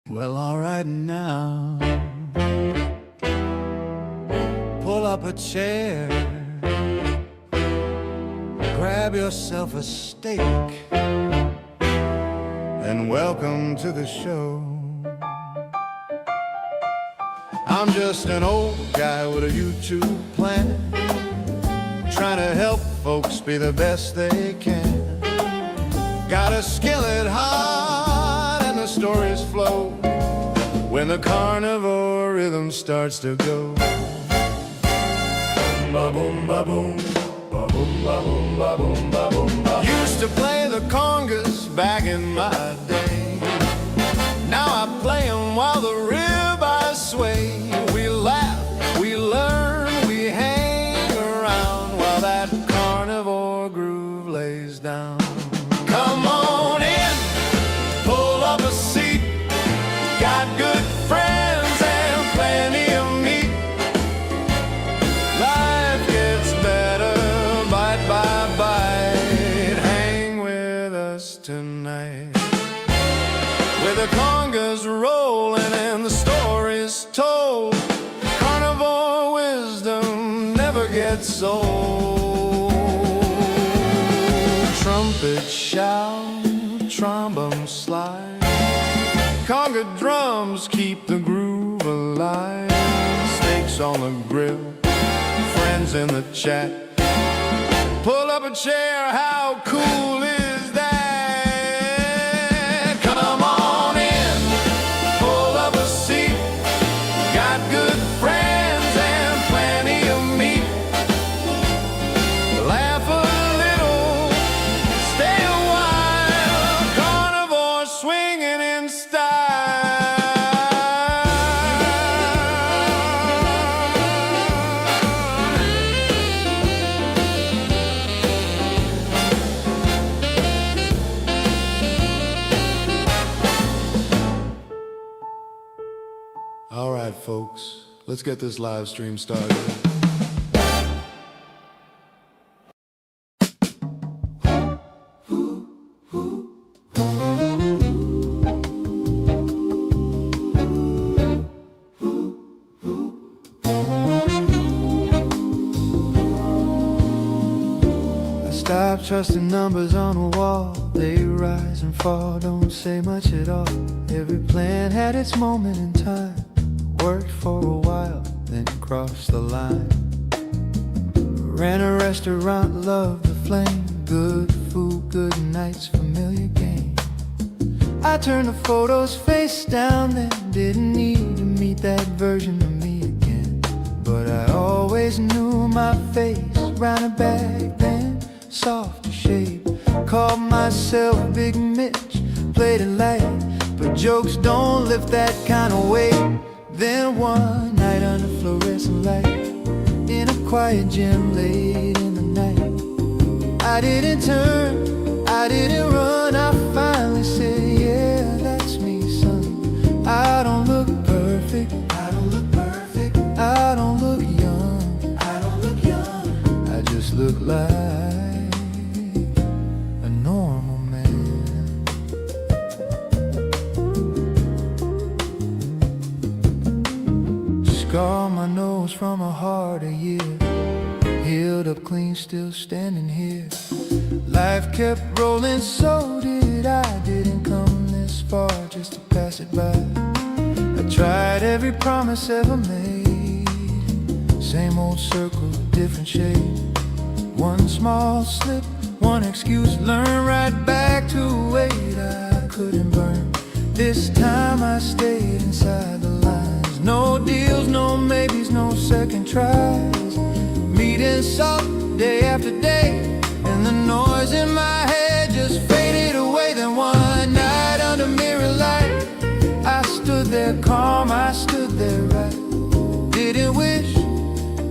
Well, alright now, pull up a chair, grab yourself a steak, and welcome to the show. I'm just an old guy with a YouTube planet, trying to help folks be the best they can. Got a skillet hot and the stories flow when the carnivore rhythm starts to go. Ba-boom, ba-boom, ba-boom, ba-boom, ba-boom, ba-boom, ba-boom. Used to play the congas back in my day. Now I play them while the ribeyes sway. We laugh, we learn, we hang around while that carnivore groove lays down. Come on in, pull up a seat. Got good friends and plenty of meat. Life gets better bite by bite. Hang with us tonight. With the congas rolling and the stories told, carnivore wisdom never gets old. Trumpet shout, trombone slide, conga drums keep the groove alive. Steaks on the grill, friends in the chat. Pull up a chair, how cool is that? Come on in, pull up a seat. Got good friends and plenty of meat. Laugh a little, stay a while. Carnivore swinging in style. All right, folks, let's get this live stream started. I stopped trusting numbers on a wall. They rise and fall, don't say much at all. Every plan had its moment in time. Worked for a while, then crossed the line. Ran a restaurant, loved the flame. Good food, good nights, familiar game. I turned the photos face down, then didn't need to meet that version of me again. But I always knew my face, round and back then, soft shape. Called myself Big Mitch, played it light, but jokes don't lift that kind of weight. Then one night under fluorescent light, in a quiet gym late in the night, I didn't turn, I didn't run, I finally said, yeah, that's me, son. I don't look perfect, I don't look perfect, I don't look young, I don't look young, I just look like a normal man. Scar my nose from a harder year, healed up clean, still standing here. Life kept rolling, so did I. Didn't come this far just to pass it by. I tried every promise ever made. Same old circle, different shape. One small slip, one excuse, learn right back to a weight I couldn't burn. This time I stayed inside the lines. No deals, no maybes, no second tries. Meeting salt day after day, and the noise in my head just faded away. Then one night under mirror light, I stood there calm, I stood there right. Didn't wish,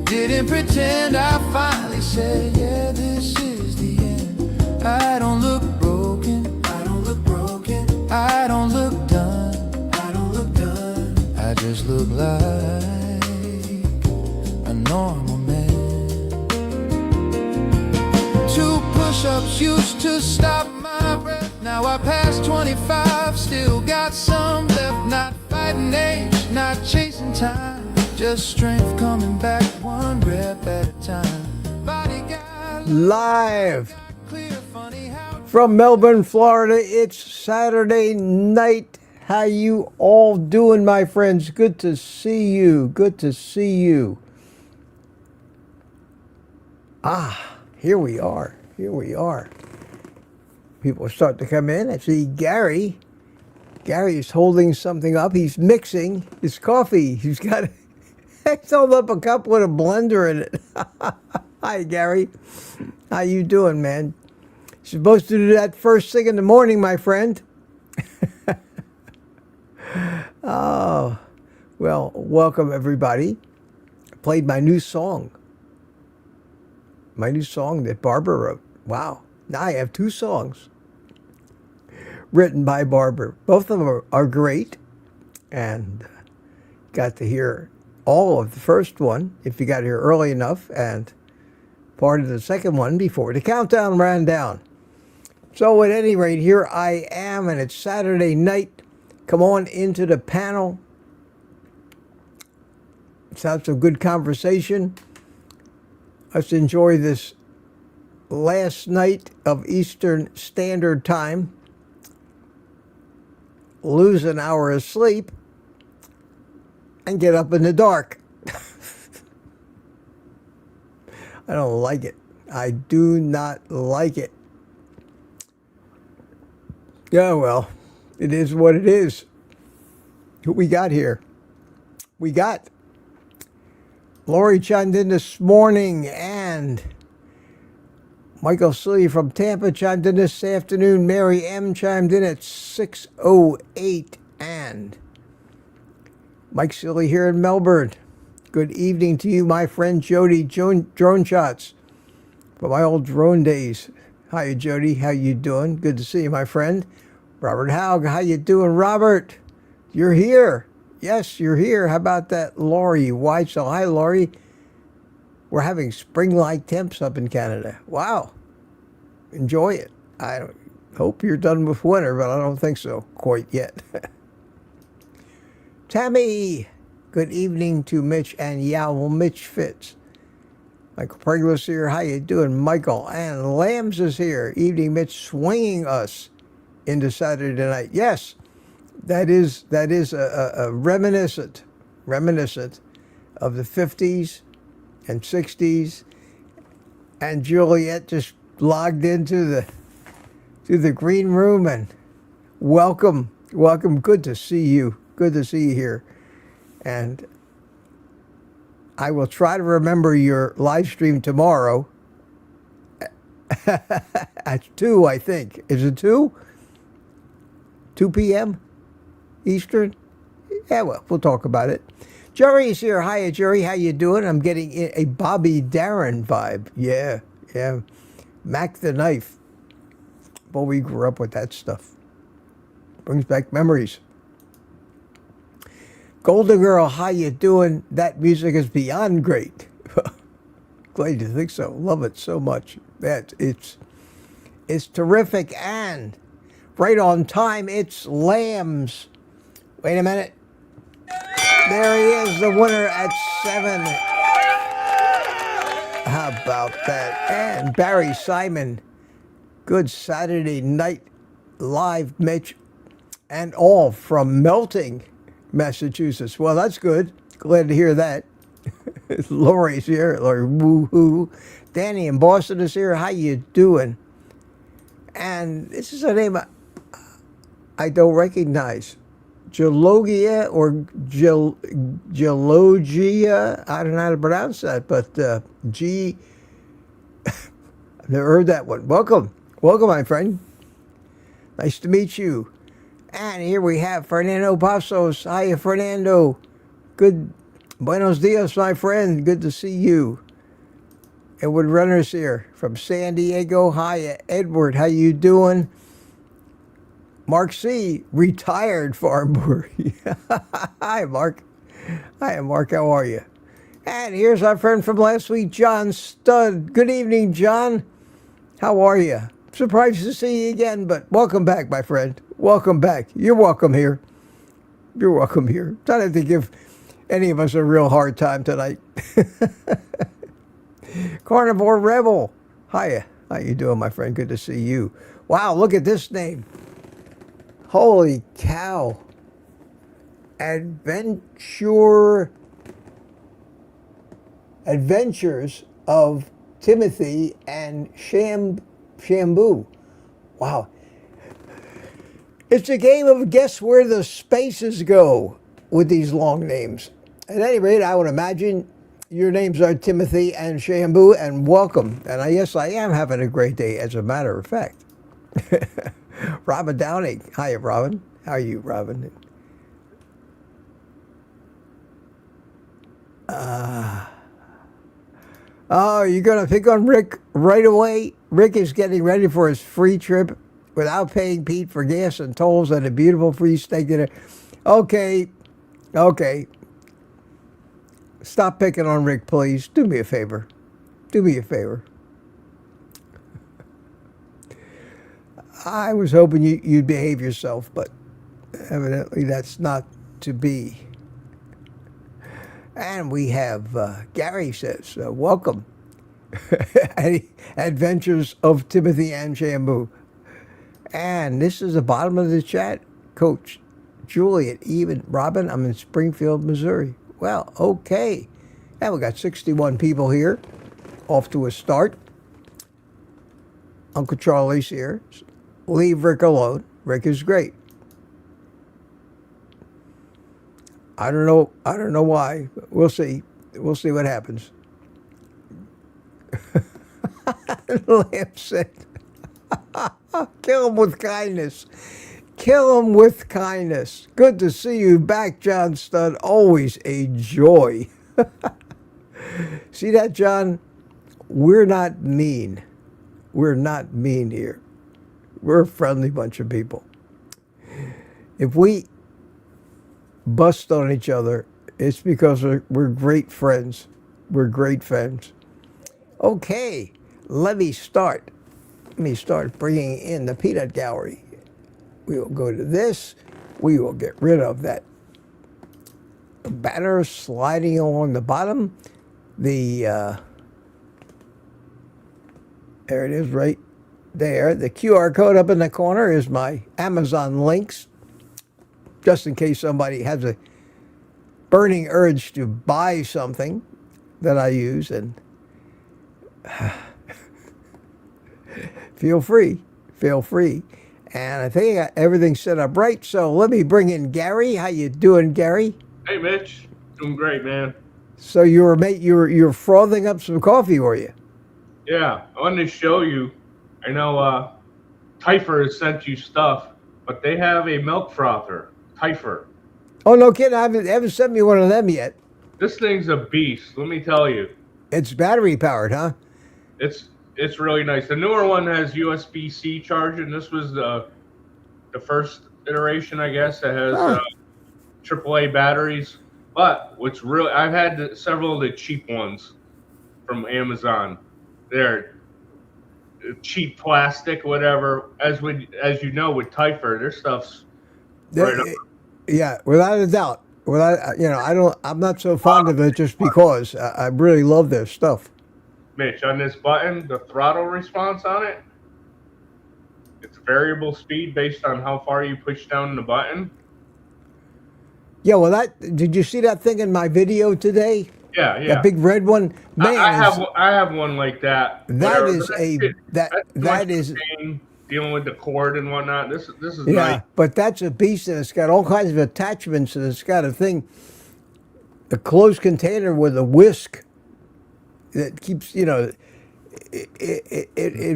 didn't pretend, I finally said, yeah, this is the end. I don't look broken, I don't look broken, I don't look done, I don't look done, I just look like a normal man. 2 push-ups used to stop my breath. Now I passed 25, still got some left. Not an age, not chasing time, just strength coming back one rep at a time. Body got Live clear, funny how from Melbourne, Florida. It's Saturday night. How you all doing, my friends? Good to see you. Good to see you. Here we are. Here we are. People are starting to come in. I see Gary. Gary is holding something up. He's mixing his coffee. He's got he's holding up a cup with a blender in it. Hi, Gary. How you doing, man? You're supposed to do that first thing in the morning, my friend. Oh, well, welcome, everybody. I played my new song. My new song that Barbara wrote. Wow. Now I have two songs written by Barbara. Both of them are great. And got to hear all of the first one, if you got here early enough, and part of the second one before the countdown ran down. So at any rate, here I am, and it's Saturday night. Come on into the panel. Let's have some good conversation. Let's enjoy this last night of Eastern Standard Time. Lose an hour of sleep and get up in the dark. I don't like it. I do not like it. Yeah, well, it is what it is. Who we got here? We got Lori chimed in this morning, and Michael Silly from Tampa chimed in this afternoon. Mary M. chimed in at 6:08, and Mike Silly here in Melbourne. Good evening to you, my friend Jody. Drone shots from my old drone days. Hi, Jody. How you doing? Good to see you, my friend. Robert Haug, how you doing, Robert? You're here. Yes, you're here. How about that, Laurie Weitzel? Hi, Laurie. We're having spring-like temps up in Canada. Wow. Enjoy it. I hope you're done with winter, but I don't think so quite yet. Tammy, good evening to Mitch and Yowl. Mitch Fitz. Michael Preglis here. How you doing, Michael? And Lambs is here. Evening, Mitch, swinging us into Saturday night. Yes. That is a reminiscent of the 50s and 60s, and Juliet just logged into the green room, and welcome. Good to see you here, and I will try to remember your live stream tomorrow at 2, I think. Is it 2 p.m. Eastern? Yeah, well, we'll talk about it. Jerry's here. Hiya, Jerry. How you doing? I'm getting a Bobby Darin vibe. Yeah. Mac the Knife. Boy, we grew up with that stuff. Brings back memories. Golden Girl, how you doing? That music is beyond great. Glad you think so. Love it so much. It's terrific, and right on time, it's Lambs. Wait a minute. There he is, the winner at 7. How about that? And Barry Simon. Good Saturday night live, Mitch. And all from Melting, Massachusetts. Well, that's good. Glad to hear that. Lori's here. Lori, woo-hoo. Danny in Boston is here. How you doing? And this is a name I don't recognize. Geologia or Geologia, I don't know how to pronounce that, but I've never heard that one. Welcome, my friend. Nice to meet you. And here we have Fernando Pasos. Hiya, Fernando. Good, buenos dias, my friend. Good to see you. Edward Runner's here from San Diego. Hiya, Edward. How you doing? Mark C., retired farm boy. Hi, Mark. Hi, Mark. How are you? And here's our friend from last week, John Studd. Good evening, John. How are you? Surprised to see you again, but welcome back, my friend. Welcome back. You're welcome here. You're welcome here. Trying not to give any of us a real hard time tonight. Carnivore Rebel. Hiya. How you doing, my friend? Good to see you. Wow, look at this name. Holy cow. Adventures of Timothy and Shambu. Wow. It's a game of guess where the spaces go with these long names. At any rate, I would imagine your names are Timothy and Shambu, and welcome. And yes, I am having a great day, as a matter of fact. Robin Downing. Hiya, Robin. How are you, Robin? Oh, you're going to pick on Rick right away? Rick is getting ready for his free trip without paying Pete for gas and tolls and a beautiful free steak dinner. Okay. Stop picking on Rick, please. Do me a favor. I was hoping you'd behave yourself, but evidently that's not to be. And we have, Gary says, welcome. Adventures of Timothy and Shambu. And this is the bottom of the chat. Coach Juliet, even Robin, I'm in Springfield, Missouri. Well, okay. And we got 61 people here. Off to a start. Uncle Charlie's here. Leave Rick alone. Rick is great. I don't know why. We'll see. We'll see what happens. Lamb said, kill him with kindness. Kill him with kindness. Good to see you back, John Stud. Always a joy. See that, John? We're not mean. We're not mean here. We're a friendly bunch of people. If we bust on each other, it's because we're great friends. We're great friends. Okay, let me start bringing in the peanut gallery. We will go to this. We will get rid of that banner sliding along the bottom. There it is right there. The QR code up in the corner is my Amazon links, just in case somebody has a burning urge to buy something that I use, and feel free. And I think I got everything set up right, so let me bring in Gary. How you doing, Gary? Hey, Mitch. Doing great, man. So you were frothing up some coffee, were you? Yeah, I wanted to show you. I know Typher has sent you stuff, but they have a milk frother, Typher. Oh, no kidding. They haven't sent me one of them yet. This thing's a beast, let me tell you. It's battery powered, huh? It's really nice. The newer one has USB-C charging. This was the first iteration, I guess, that has AAA batteries. But I've had several of the cheap ones from Amazon. They're cheap plastic, whatever. As you know, with Typher, their stuff's right up. Yeah, without a doubt. I'm not so fond of it just because I really love their stuff. Mitch, on this button, the throttle response on it, it's variable speed based on how far you push down the button. Yeah, well, did you see that thing in my video today? Yeah. That big red one? Man, I have one like that. That is dealing with the cord and whatnot. This is yeah, nice. But that's a beast, and it's got all kinds of attachments, and it's got a closed container with a whisk that keeps, it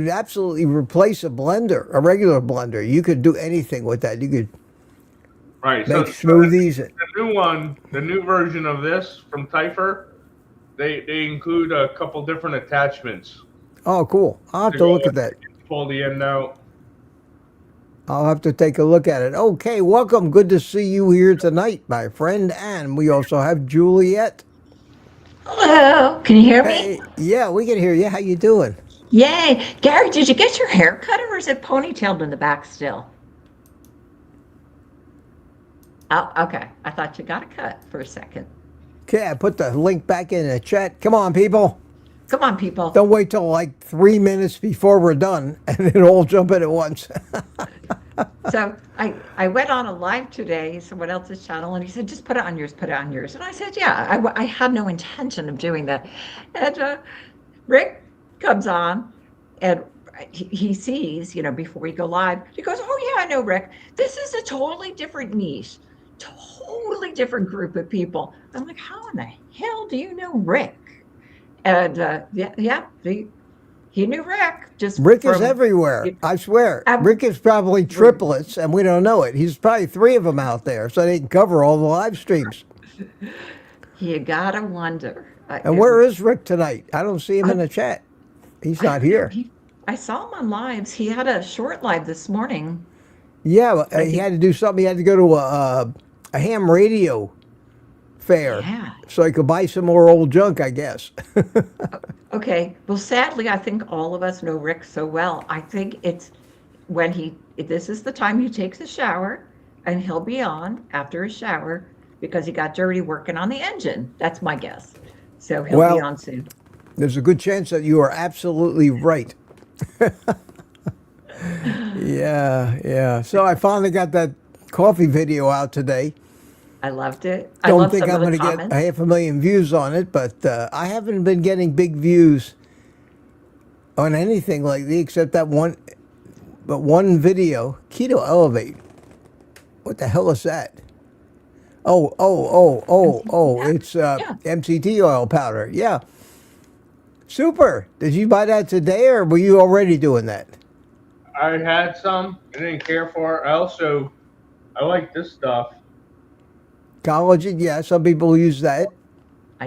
absolutely replace a blender, a regular blender. You could do anything with that. You could make smoothies. The new version of this from Typher, they include a couple different attachments. Oh, cool. I'll have to look at that. Pull the end out. I'll have to take a look at it. Okay, welcome. Good to see you here tonight, my friend. And we also have Juliet. Hello, can you hear me? Yeah, we can hear you. How you doing? Yay. Gary, did you get your hair cut or is it ponytailed in the back still? Oh, okay. I thought you got a cut for a second. Okay, I put the link back in the chat. Come on, people. Come on, people. Don't wait till like 3 minutes before we're done and then all jump in at once. So I went on a live today, someone else's channel, and he said, just put it on yours, put it on yours. And I said, yeah, I had no intention of doing that. And Rick comes on, and he sees, before we go live, he goes, oh, yeah, I know, Rick. This is a totally different niche, totally different group of people. I'm like, how in the hell do you know Rick? And he knew Rick. Rick is everywhere. I swear. Rick is probably triplets, and we don't know it. He's probably 3 of them out there, so they can cover all the live streams. You gotta wonder. And where is Rick tonight? I don't see him in the chat. He's not here. I saw him on lives. He had a short live this morning. Yeah, he had to do something. He had to go to a ham radio fair, so he could buy some more old junk, I guess. Okay. Well, sadly, I think all of us know Rick so well. I think it's when this is the time he takes a shower, and he'll be on after his shower because he got dirty working on the engine. That's my guess. So he'll be on soon. There's a good chance that you are absolutely right. Yeah. So I finally got that coffee video out today. I loved it. Don't think I'm going to get 500,000 views on it, but I haven't been getting big views on anything lately except that one video, Keto Elevate. What the hell is that? Oh, it's MCT oil powder. Yeah. Super. Did you buy that today, or were you already doing that? I had some. I didn't care for it. I like this stuff. Collagen, yeah. Some people use that.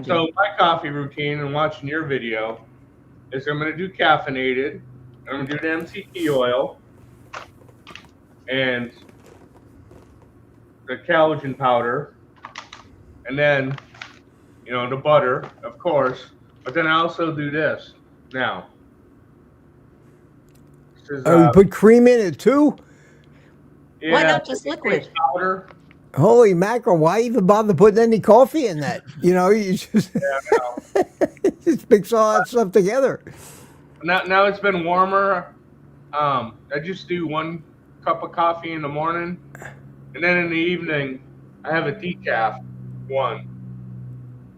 So my coffee routine and watching your video is I'm going to do caffeinated. I'm going to do the MCT oil and the collagen powder, and then the butter, of course. But then I also do this now. You put cream in it too? Yeah, why not just liquid powder? Holy mackerel! Why even bother putting any coffee in that? You just just mix all that stuff together. Now it's been warmer. I just do 1 cup of coffee in the morning, and then in the evening I have a decaf one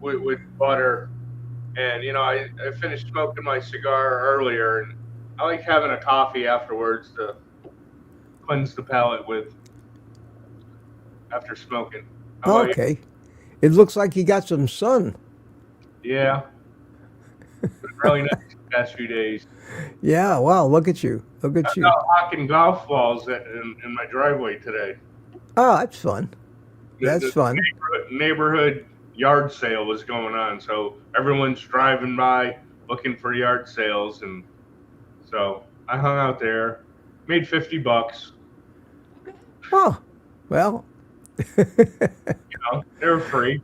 with butter. And I finished smoking my cigar earlier, and I like having a coffee afterwards to cleanse the palate with after smoking. Okay. It looks like you got some sun. Yeah. It's been really nice the past few days. Yeah, wow, look at you. Look at you. I got hocking golf balls in my driveway today. Oh, that's fun. That's fun. Neighborhood yard sale was going on, so everyone's driving by looking for yard sales, and so I hung out there, made $50. Oh, well. They're free.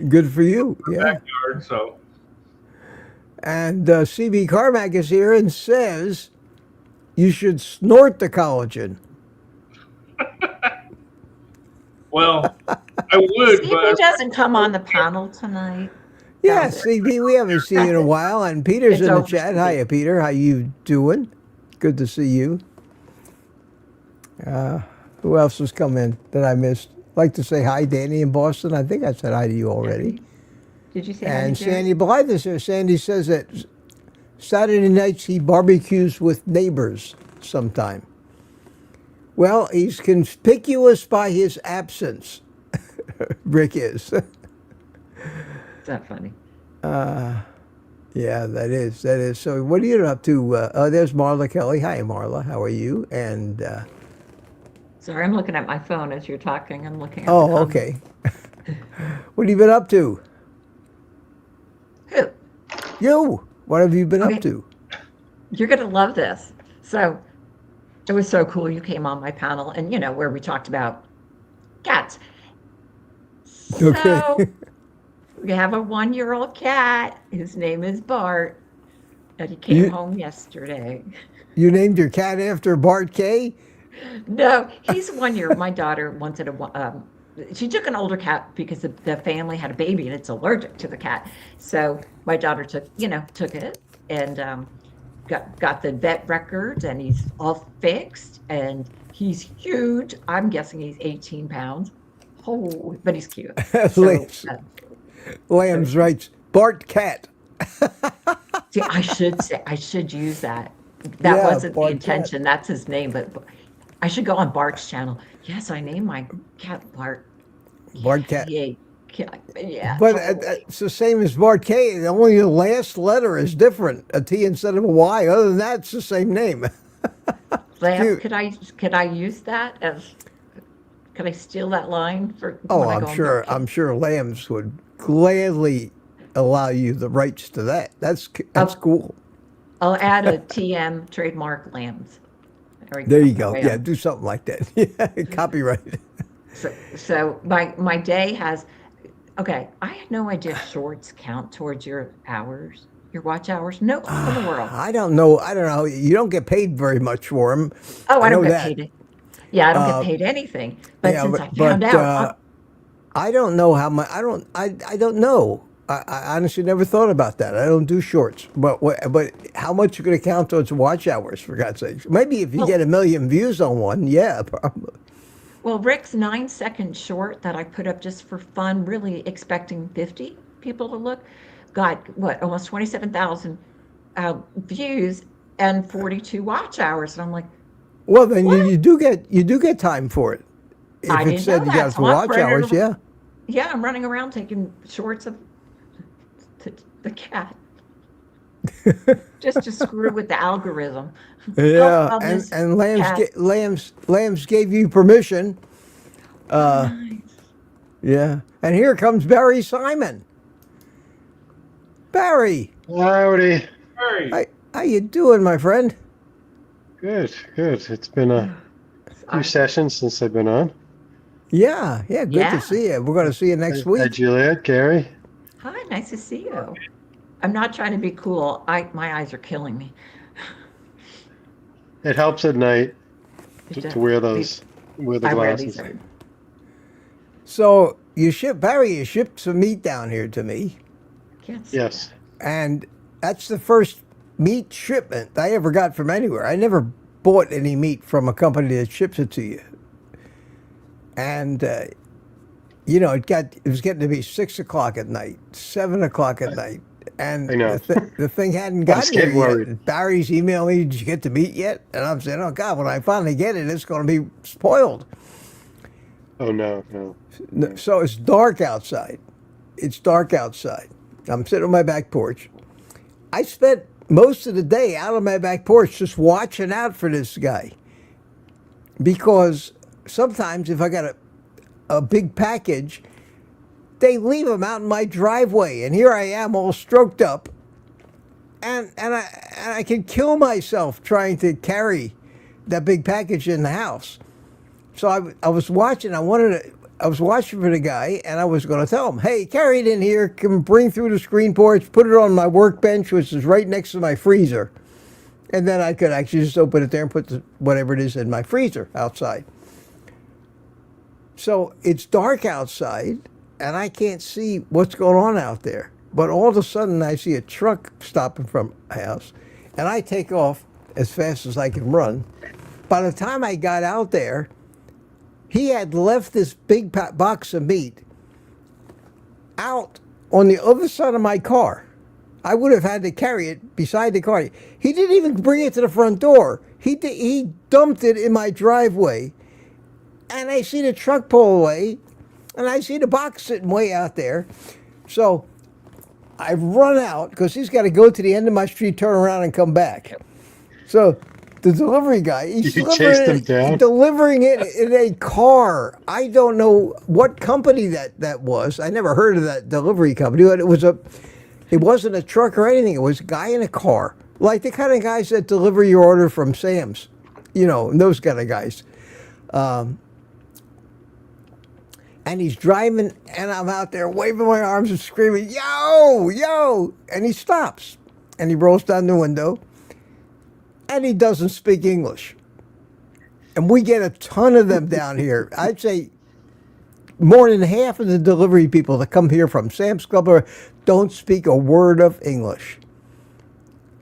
Good for you. Yeah. Backyard, so. And CB Carmack is here and says you should snort the collagen. Well, I would, CB but doesn't come on the panel tonight. Yeah, CB, we haven't seen you in a while, and Peter's in the chat. Hiya, Peter. How you doing? Good to see you. Who else has come in that I missed? Like to say hi, Danny in Boston. I think I said hi to you already. Did you say hi? And Sandy Blythe is here. Sandy says that Saturday nights he barbecues with neighbors sometime. Well, he's conspicuous by his absence. Rick is. Is that funny? Yeah, that is. So what are you up to? There's Marla Kelly. Hi, Marla. How are you? And Sorry, I'm looking at my phone as you're talking. I'm looking at oh, okay. What have you been up to? Who? You. What have you been up to? You're going to love this. So it was so cool. You came on my panel and, where we talked about cats. So Okay. we have a 1-year-old cat. His name is Bart. And he came home yesterday. You named your cat after Bart K? No, he's 1 year. My daughter wanted she took an older cat because the family had a baby and it's allergic to the cat. So my daughter took it and got the vet records, and he's all fixed, and he's huge. I'm guessing he's 18 pounds. Oh, but he's cute. So, Lambs writes, Bart Cat. see, I should use that. That Yeah, wasn't the Bart intention. That's his name, but I should go on Bart's channel. Yes, I named my cat Bart. Bart Cat. Yeah, yeah. But totally. it's the same as Bart K. Only the last letter is different, a T instead of a Y. Other than that, it's the same name. Lamb, cute. could I use that as? Could I steal that line for? Oh, when I I'm go on sure. Bart K? I'm sure Lambs would gladly allow you the rights to that. That's cool. I'll add a TM trademark Lambs. There you go. Way Yeah, on. do something like that. Yeah, copyright. So my day has. Okay, I had no idea shorts count towards your hours, your watch hours. No clue in the world. I don't know. You don't get paid very much for them. Oh, I don't know get that. paid. Yeah, I don't get paid anything. But Yeah, since I found out, I don't know how much. I don't know. I honestly never thought about that. I don't do shorts. But how much you going to count towards watch hours, for God's sake? Maybe if you get 1 million views on one, yeah, probably. well, Rick's 9-second short that I put up just for fun, really expecting 50 people to look, got what, almost 27,000 views and 42 watch hours. And I'm like, Well, then What? you do get time for it. If I it didn't said know you that, got so I'm watch running hours, yeah. yeah, I'm running around taking shorts of the cat. Just to screw with the algorithm. Yeah, Help and this Lambs cat. Lambs gave you permission. Nice. Yeah, and here comes Barry Simon. Barry, Howdy. Hey, how you doing, my friend? Good, good. It's been a few sessions since I've been on. Yeah, good Yeah. to see you. We're going to see you next Hi, week. Juliet, Gary. Hi, nice to see you. I'm not trying to be cool. My eyes are killing me. It helps at night to wear the I wear these. glasses. So you shipped some meat down here to me, Can't see Yes. and that's the first meat shipment I ever got from anywhere. I never bought any meat from a company that ships it to you. And it was getting to be 6 o'clock at night, 7 o'clock at night, and I know. the thing hadn't I was gotten here getting yet. worried. Barry's emailing me, "Did you get the meat yet?" And I'm saying, "Oh God, when I finally get it, it's going to be spoiled." Oh, no. So it's dark outside. It's dark outside. I'm sitting on my back porch. I spent most of the day out on my back porch just watching out for this guy, because sometimes if I got a big package, they leave them out in my driveway, and here I am all stroked up, and I can kill myself trying to carry that big package in the house. So I was watching. I was watching for the guy, and I was going to tell him, "Hey, carry it in here. Come bring through the screen porch. Put it on my workbench, which is right next to my freezer." And then I could actually just open it there and put whatever it is in my freezer outside. So it's dark outside, and I can't see what's going on out there. But all of a sudden, I see a truck stopping from a house, and I take off as fast as I can run. By the time I got out there, he had left this big box of meat out on the other side of my car. I would have had to carry it beside the car. He didn't even bring it to the front door. He dumped it in my driveway. And I see the truck pull away, and I see the box sitting way out there. So I run out, because he's got to go to the end of my street, turn around, and come back. So the delivery guy, he's You chased him down? delivering it in a car. I don't know what company that was. I never heard of that delivery company. But it wasn't a truck or anything. It was a guy in a car, like the kind of guys that deliver your order from Sam's, those kind of guys. And he's driving, and I'm out there waving my arms and screaming, "Yo, yo!" And he stops, and he rolls down the window, and he doesn't speak English. And we get a ton of them down here. I'd say more than half of the delivery people that come here from Sam's Club don't speak a word of English.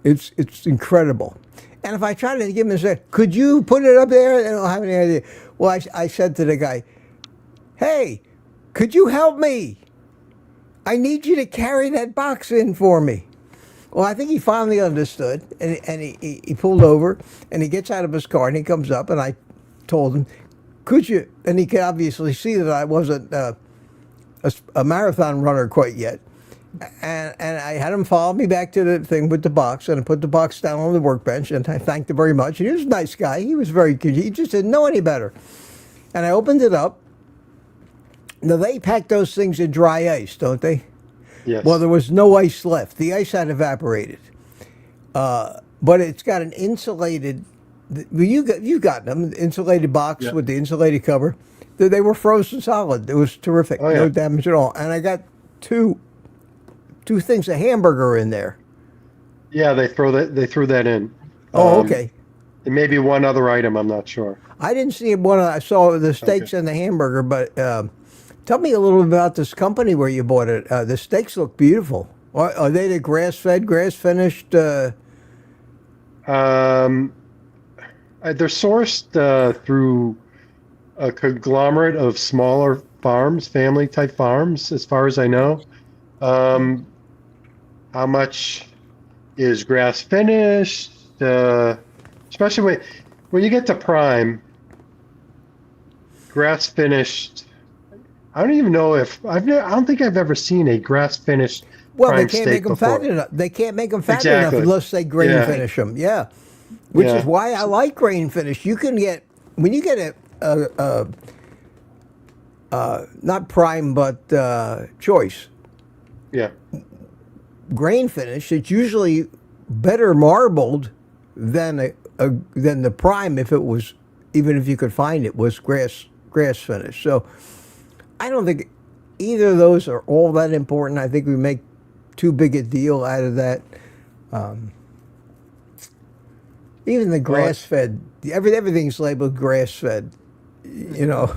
It's incredible. And if I try to give them and say, could you put it up there? They don't have any idea. Well, I said to the guy, hey, could you help me? I need you to carry that box in for me. Well, I think he finally understood, and he pulled over, and he gets out of his car, and he comes up, and I told him, could you, and he could obviously see that I wasn't a marathon runner quite yet. And I had him follow me back to the thing with the box, and I put the box down on the workbench, and I thanked him very much. And he was a nice guy. He was very good. He just didn't know any better. And I opened it up. Now, they pack those things in dry ice, don't they? Yes. Well, there was no ice left. The ice had evaporated. But it's got an insulated, well, you got them, insulated box with the insulated cover. They were frozen solid. It was terrific. Oh, yeah. No damage at all. And I got two things of hamburger in there. Yeah, they threw that in. Oh, okay. And maybe one other item, I'm not sure. I didn't see one. I saw the steaks and the hamburger, but tell me a little bit about this company where you bought it. The steaks look beautiful. Are they the grass-fed, grass-finished? They're sourced through a conglomerate of smaller farms, family-type farms, as far as I know. How much is grass-finished? Especially when you get to prime, grass-finished. I don't even know if I don't think I've ever seen a grass-finished Well, prime they can't steak make them before. fat enough. They can't make them fat Exactly. enough unless they grain Yeah. finish them. Yeah, which Yeah. is why I like grain finish. You can get when you get a not prime but choice Yeah, grain finish. It's usually better marbled than than the prime if it was, even if you could find it, was grass finish. So I don't think either of those are all that important. I think we make too big a deal out of that. Even the grass fed, everything's labeled grass fed. You know,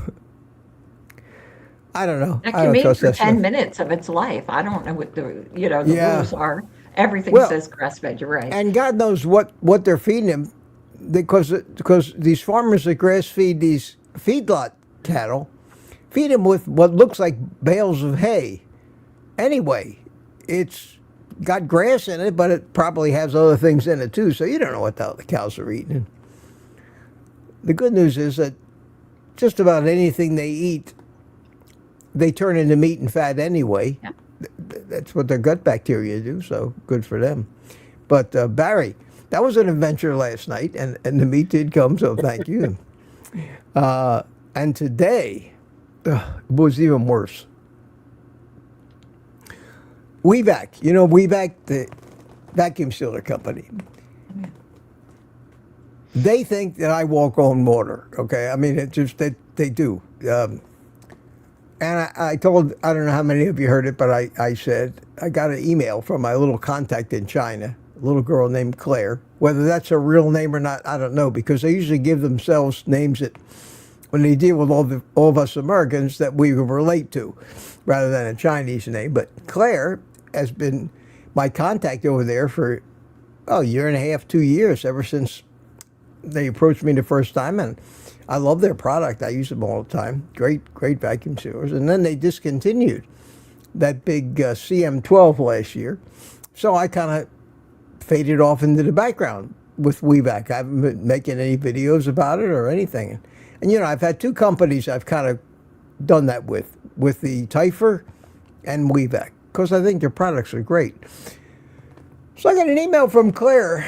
I don't know. It I can don't mean trust for that 10 stuff. minutes of its life. I don't know what the Yeah. rules are. Everything Well, says grass-fed, you're right. And God knows what they're feeding them, because these farmers that grass feed these feedlot cattle, feed them with what looks like bales of hay. Anyway, it's got grass in it, but it probably has other things in it too, so you don't know what the cows are eating. The good news is that just about anything they eat, they turn into meat and fat anyway. Yeah. That's what their gut bacteria do, so good for them. But Barry, that was an adventure last night, and the meat did come, so thank you. And today was even worse. WeVac, WeVac, the vacuum sealer company. They think that I walk on water, okay? I mean, it just, they do. And I told, I don't know how many of you heard it, but I said, I got an email from my little contact in China, a little girl named Claire. Whether that's a real name or not, I don't know, because they usually give themselves names that, when they deal with all of us Americans, that we can relate to, rather than a Chinese name. But Claire has been my contact over there for, a year and a half, 2 years, ever since they approached me the first time, and I love their product. I use them all the time. Great vacuum sealers. And then they discontinued that big CM12 last year. So I kind of faded off into the background with WeVac. I haven't been making any videos about it or anything. And, I've had two companies I've kind of done that with the Typher and WeVac, because I think their products are great. So I got an email from Claire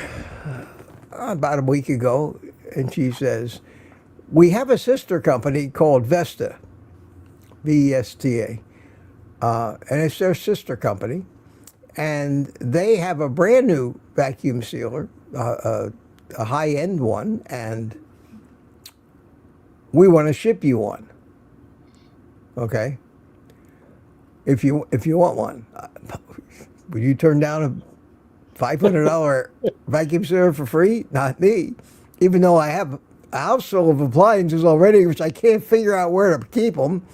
about a week ago, and she says, we have a sister company called Vesta, V-E-S-T-A, and it's their sister company, and they have a brand new vacuum sealer, a high-end one, and we want to ship you one. Okay? If you want one, would you turn down a $500 vacuum sealer for free? Not me. Even though I have a house full of appliances already, which I can't figure out where to keep them.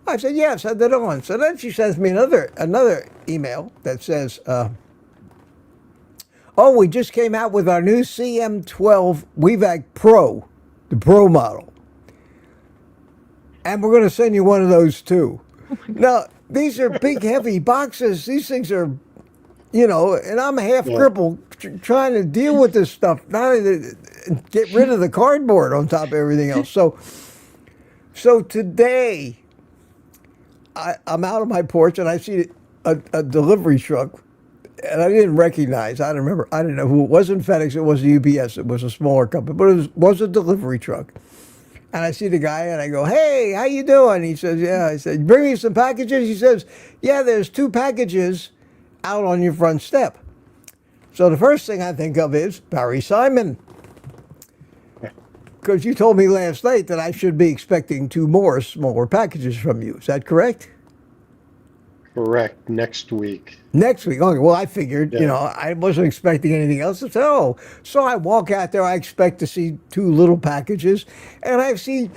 I said, yeah, send it on. So then she sends me another email that says, oh, we just came out with our new CM12 WeVac Pro, the Pro model. And we're going to send you one of those too. Now, these are big, heavy boxes. These things are, and I'm half crippled trying to deal with this stuff. Not only to get rid of the cardboard on top of everything else. So today, I'm out on my porch and I see a delivery truck, and I didn't recognize. I don't know who it was. In FedEx, it was UPS. It was a smaller company, but it was a delivery truck. And I see the guy and I go, hey, how you doing? He says, yeah. I said, bring me some packages? He says, yeah, there's 2 packages out on your front step. So the first thing I think of is Barry Simon. Because you told me last night that I should be expecting 2 more smaller packages from you. Is that correct? Correct. Next week. Next week. Okay. Well, I figured, I wasn't expecting anything else. I said, oh. So I walk out there. I expect to see 2 little packages. And I see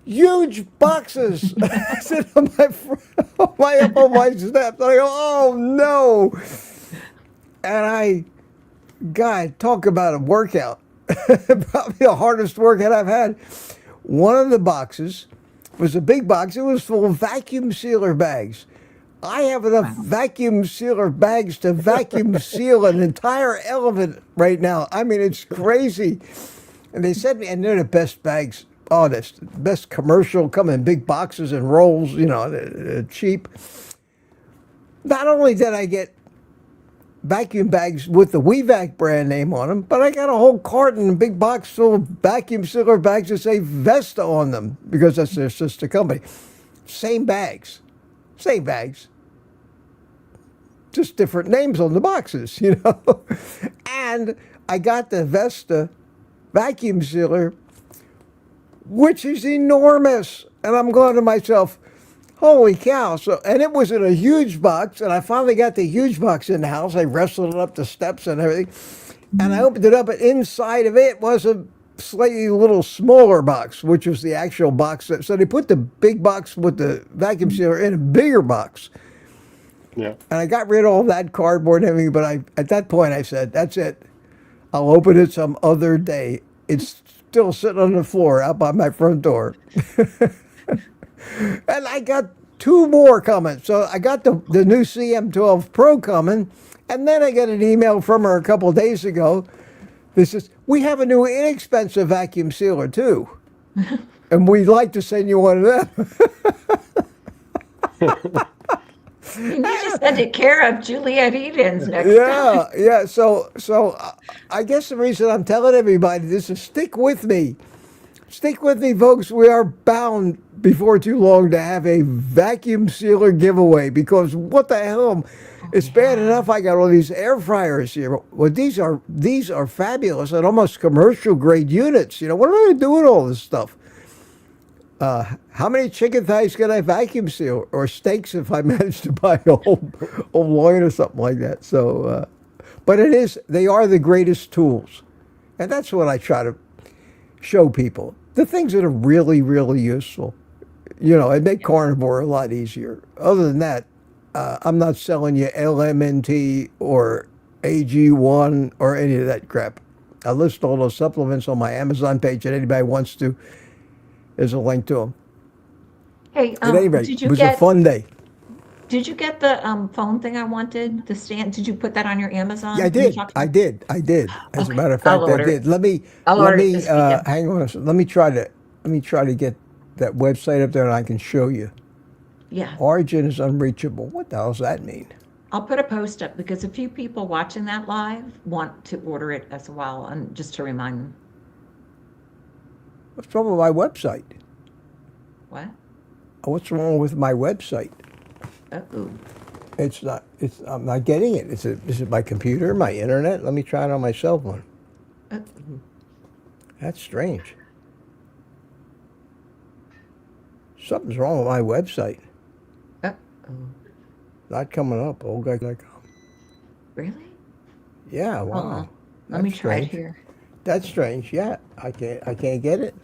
huge boxes sitting on on my steps. I go, oh, no. And God, talk about a workout. Probably the hardest workout I've had. One of the boxes was a big box. It was full of vacuum sealer bags. I have enough vacuum sealer bags to vacuum seal an entire elephant right now. I mean, it's crazy. And they sent me, and they're the best bags. Oh, that's the best commercial, come in big boxes and rolls, cheap. Not only did I get vacuum bags with the WeVac brand name on them, but I got a whole carton, big box full of vacuum sealer bags that say Vesta on them because that's their sister company. Same bags. Same bags. Just different names on the boxes, And I got the Vesta vacuum sealer, which is enormous. And I'm going to myself, holy cow. And it was in a huge box, and I finally got the huge box in the house. I wrestled it up the steps and everything. And I opened it up, and inside of it was a slightly little smaller box, which was the actual box. So they put the big box with the vacuum sealer in a bigger box. Yeah. And I got rid of all that cardboard and everything, but at that point I said, that's it. I'll open it some other day. It's still sitting on the floor out by my front door. And I got 2 more coming. So I got the new CM12 Pro coming, and then I got an email from her a couple of days ago. This is, we have a new inexpensive vacuum sealer too, and we'd like to send you one of them. You need to send it care of Juliet Edens next time. Yeah. So I guess the reason I'm telling everybody this is stick with me. Stick with me, folks. We are bound before too long to have a vacuum sealer giveaway because what the hell? It's bad enough I got all these air fryers here. Well, these are fabulous and almost commercial grade units. What am I going to do with all this stuff? How many chicken thighs can I vacuum seal, or steaks if I manage to buy a whole loin or something like that? So, but they are the greatest tools, and that's what I try to show people. The things that are really, really useful. It make carnivore a lot easier. Other than that, I'm not selling you LMNT or AG1 or any of that crap. I list all those supplements on my Amazon page, and anybody wants to, there's a link to them. Hey, At any rate, did it was a fun day. Did you get the phone thing I wanted? The stand? Did you put that on your Amazon? Yeah, I did. As a matter of fact, I did. Let me hang on a second. Let me try to get that website up there, and I can show you. Yeah. Origin is unreachable. What the hell does that mean? I'll put a post up because a few people watching that live want to order it as well, and just to remind them. What's wrong with my website? What? What's wrong with my website? Uh-oh. I'm not getting it. Is it my computer, my internet? Let me try it on my cell phone. Uh-oh. That's strange. Something's wrong with my website. Uh-oh. Not coming up, OldGuyCarnivore.com. Really? Yeah, wow. Hold on. Let me try it here. That's strange. Yeah, I can't get it.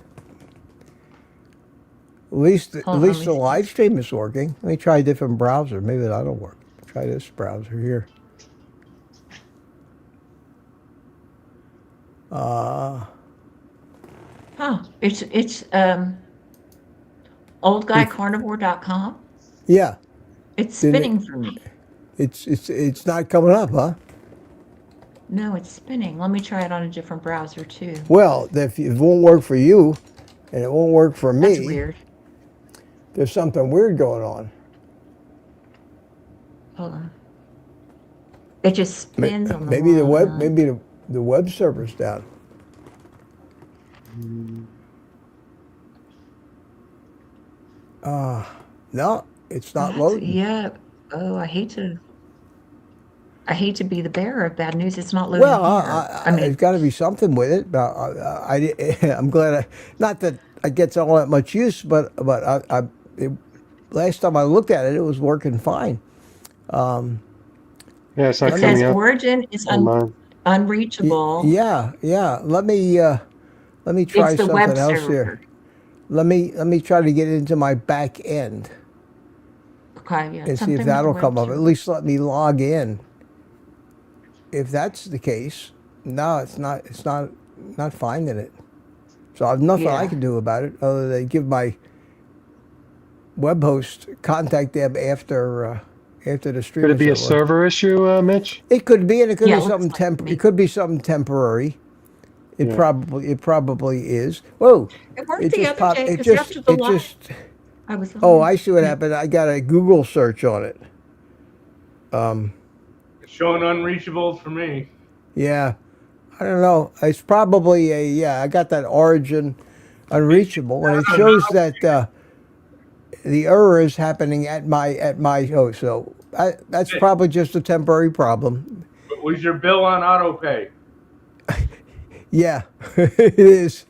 At Hold on, least let the me see. live stream is working. Let me try a different browser. Maybe that'll work. Try this browser here. It's OldGuyCarnivore.com. Yeah, It's Didn't it- spinning for me. it's not coming up, huh? No, it's spinning. Let me try it on a different browser too. Well, if it won't work for you, and it won't work for That's me, weird. there's something weird going on. Hold on. It just spins on the Maybe the web, line. maybe the web server's down. No, it's not loading. Yeah. Oh, I hate to be the bearer of bad news. It's not loading Well, here. there's got to be something with it. But I'm glad. Not that I get all that much use, but last time I looked at it, it was working fine. Yeah, it's not it coming says up origin is on mine. unreachable. Yeah. Let me try It's the something web else server. here. Let me try to get into my back end Okay, yeah. and see something if with the that'll web come up. At server. least let me log in. If that's the case, no, it's not. It's not finding it. So I've nothing I Yeah. can do about it other than give my web host, contact them after the stream. Could it be a is over. server issue, Mitch? It could be, and it could Yeah, be it looks something like me. It could be something temporary. It Yeah. probably is. Whoa! It worked It the just other popped. day It 'cause just. after the It live- just. I was. Oh, I see what happened. I got a Google search on it. It's showing unreachable for me. Yeah, I don't know. It's probably I got that origin unreachable, and it shows that the error is happening at my host. So that's probably just a temporary problem. But was your bill on auto pay? Yeah, it is.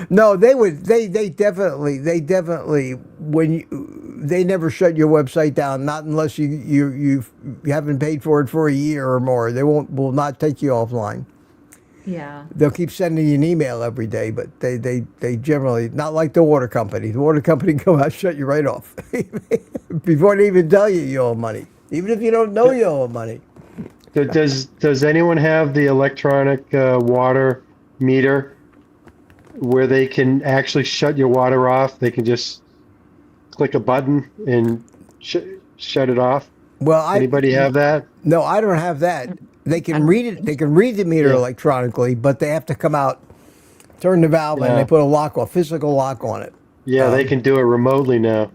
No, they definitely they never shut your website down, not unless you haven't paid for it for a year or more. They will not take you offline. Yeah. They'll keep sending you an email every day, but they generally, not like the water company. The water company come out, shut you right off before they even tell you owe money, even if you don't know you owe money. Does anyone have the electronic water meter where they can actually shut your water off? They can just click a button and shut it off. Well, Anybody have that? No, I don't have that. They can read it. They can read the meter Yeah. electronically, but they have to come out, turn the valve, and Yeah. they put a physical lock on it. Yeah, they can do it remotely now.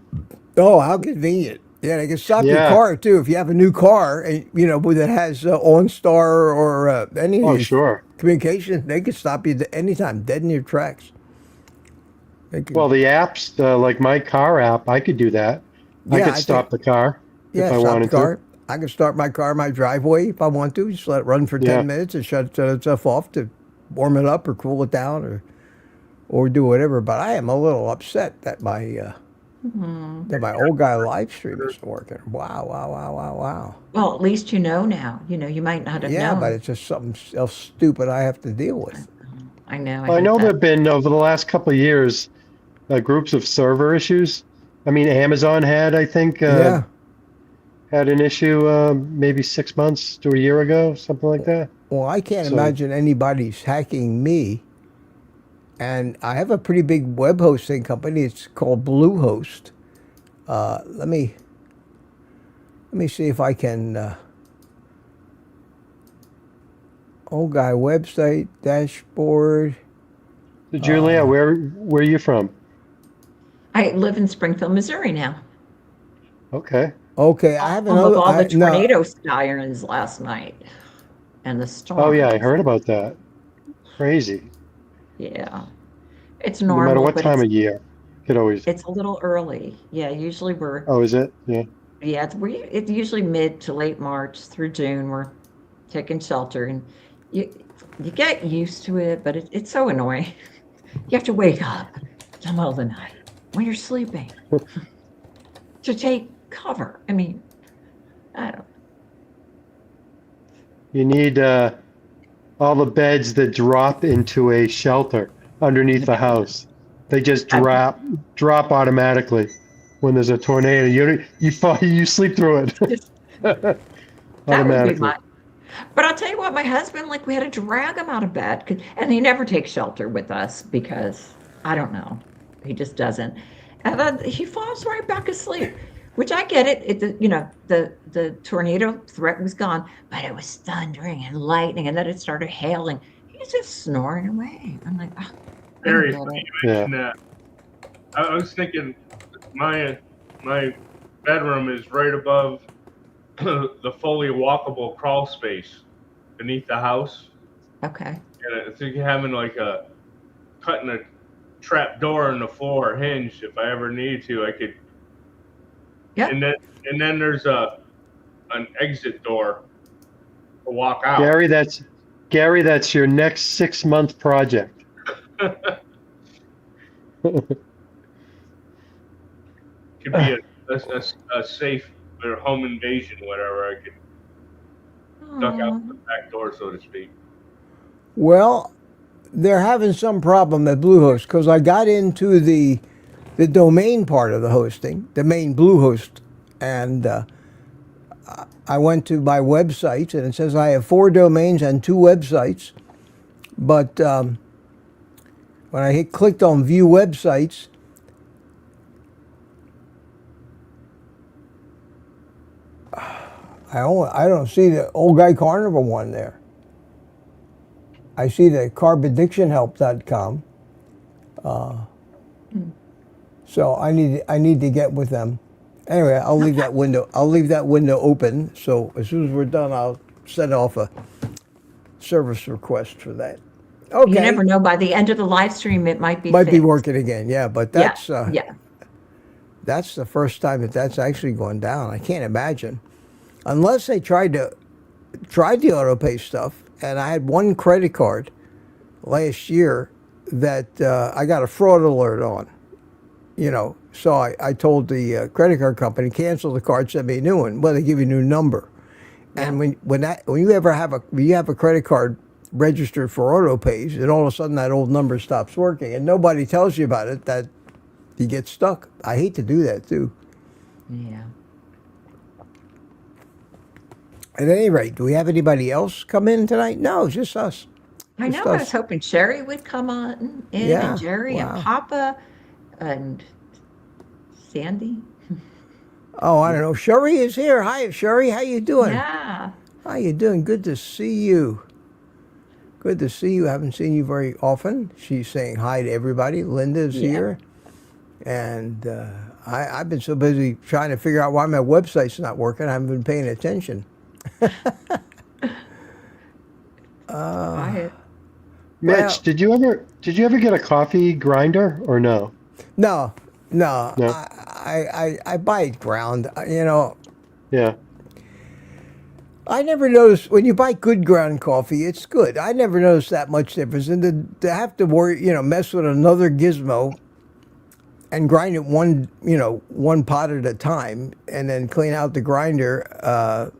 Oh, how convenient! Yeah, they can stop your Yeah. car too if you have a new car, and that has OnStar or any of Oh, these sure. communication. They can stop you anytime, dead in your tracks. They can- Well, the apps, like my car app, I could do that. I Yeah, could I stop the car if I stop wanted the car. to. I can start my car in my driveway if I want to. Just let it run for Yeah. 10 minutes and shut itself off to warm it up or cool it down or do whatever. But I am a little upset that my old guy live stream isn't working. Wow. Well, at least you know now. You might not have Yeah, known. but it's just something else stupid I have to deal with. I know. I know there have been, over the last couple of years, groups of server issues. I mean, Amazon had, I think, Yeah. had an issue maybe 6 months to a year ago, something like that. Well, I can't So- imagine anybody's hacking me. And I have a pretty big web hosting company. It's called Bluehost. Let me see if I can. Old guy website dashboard. So, Julia, where are you from? I live in Springfield, Missouri now. Okay. Okay, I have Home another. of all the no, tornado sirens last night, and the storm. Oh, yeah, I heard about that. Crazy. Yeah, it's No normal. matter what but time of year, could always. it's a little early. Yeah, usually we're. Oh, is it? Yeah. Yeah, it's usually mid to late March through June. We're taking shelter, and you get used to it, but it's so annoying. You have to wake up in the middle of the night when you're sleeping to take cover. I mean, I don't. You need all the beds that drop into a shelter underneath the house. They just drop automatically when there's a tornado. You sleep through it That would be automatically. my. But I'll tell you what, my husband, like, we had to drag him out of bed, and he never takes shelter with us because I don't know, he just doesn't, and then he falls right back asleep. Which I get it. The tornado threat was gone, but it was thundering and lightning, and then it started hailing. He's just snoring away. I'm like, oh, Very I don't funny get you it. mentioned that. I was thinking my bedroom is right above the fully walkable crawl space beneath the house. Okay. And I think having like cutting a trap door in the floor hinge, if I ever need to, I could. Yep. And then there's an exit door to walk out. Gary, that's your next 6-month project. Could be a safe or home invasion, whatever. I could duck out the back door, so to speak. Well, they're having some problem at Bluehost because I got into the domain part of the hosting, the main Bluehost, and I went to my website, and it says I have 4 domains and 2 websites. But when I clicked on View Websites, I don't see the OldGuyCarnivore one there. I see the carbaddictionhelp.com. So I need to get with them. Anyway, I'll leave that window open. So as soon as we're done, I'll send off a service request for that. Okay. You never know. By the end of the live stream, it might be Might be fixed. working again. Yeah, but that's yeah. that's the first time that's actually gone down. I can't imagine, unless they tried the auto pay stuff. And I had one credit card last year that I got a fraud alert on. So I told the credit card company, cancel the card, send me a new one. Well, they give you a new number. And when you have a credit card registered for auto pays, and all of a sudden that old number stops working, and nobody tells you about it, that you get stuck. I hate to do that too. Yeah. At any rate, do we have anybody else come in tonight? No, it's just us. I know. Just I us. was hoping Sherry would come on in, Yeah, and Jerry wow. and Papa and Sandy. Oh, I don't know. Sherry is here. Hi, Sherry. How you doing? Yeah. How you doing? Good to see you. Good to see you. Haven't seen you very often. She's saying hi to everybody. Linda's here. And I've been so busy trying to figure out why my website's not working. I haven't been paying attention. Quiet. Mitch, Well- did you ever get a coffee grinder or no? No. No? I buy it ground. Yeah. I never noticed when you buy good ground coffee, it's good. I never noticed that much difference. And to have to worry, mess with another gizmo and grind it one pot at a time, and then clean out the grinder.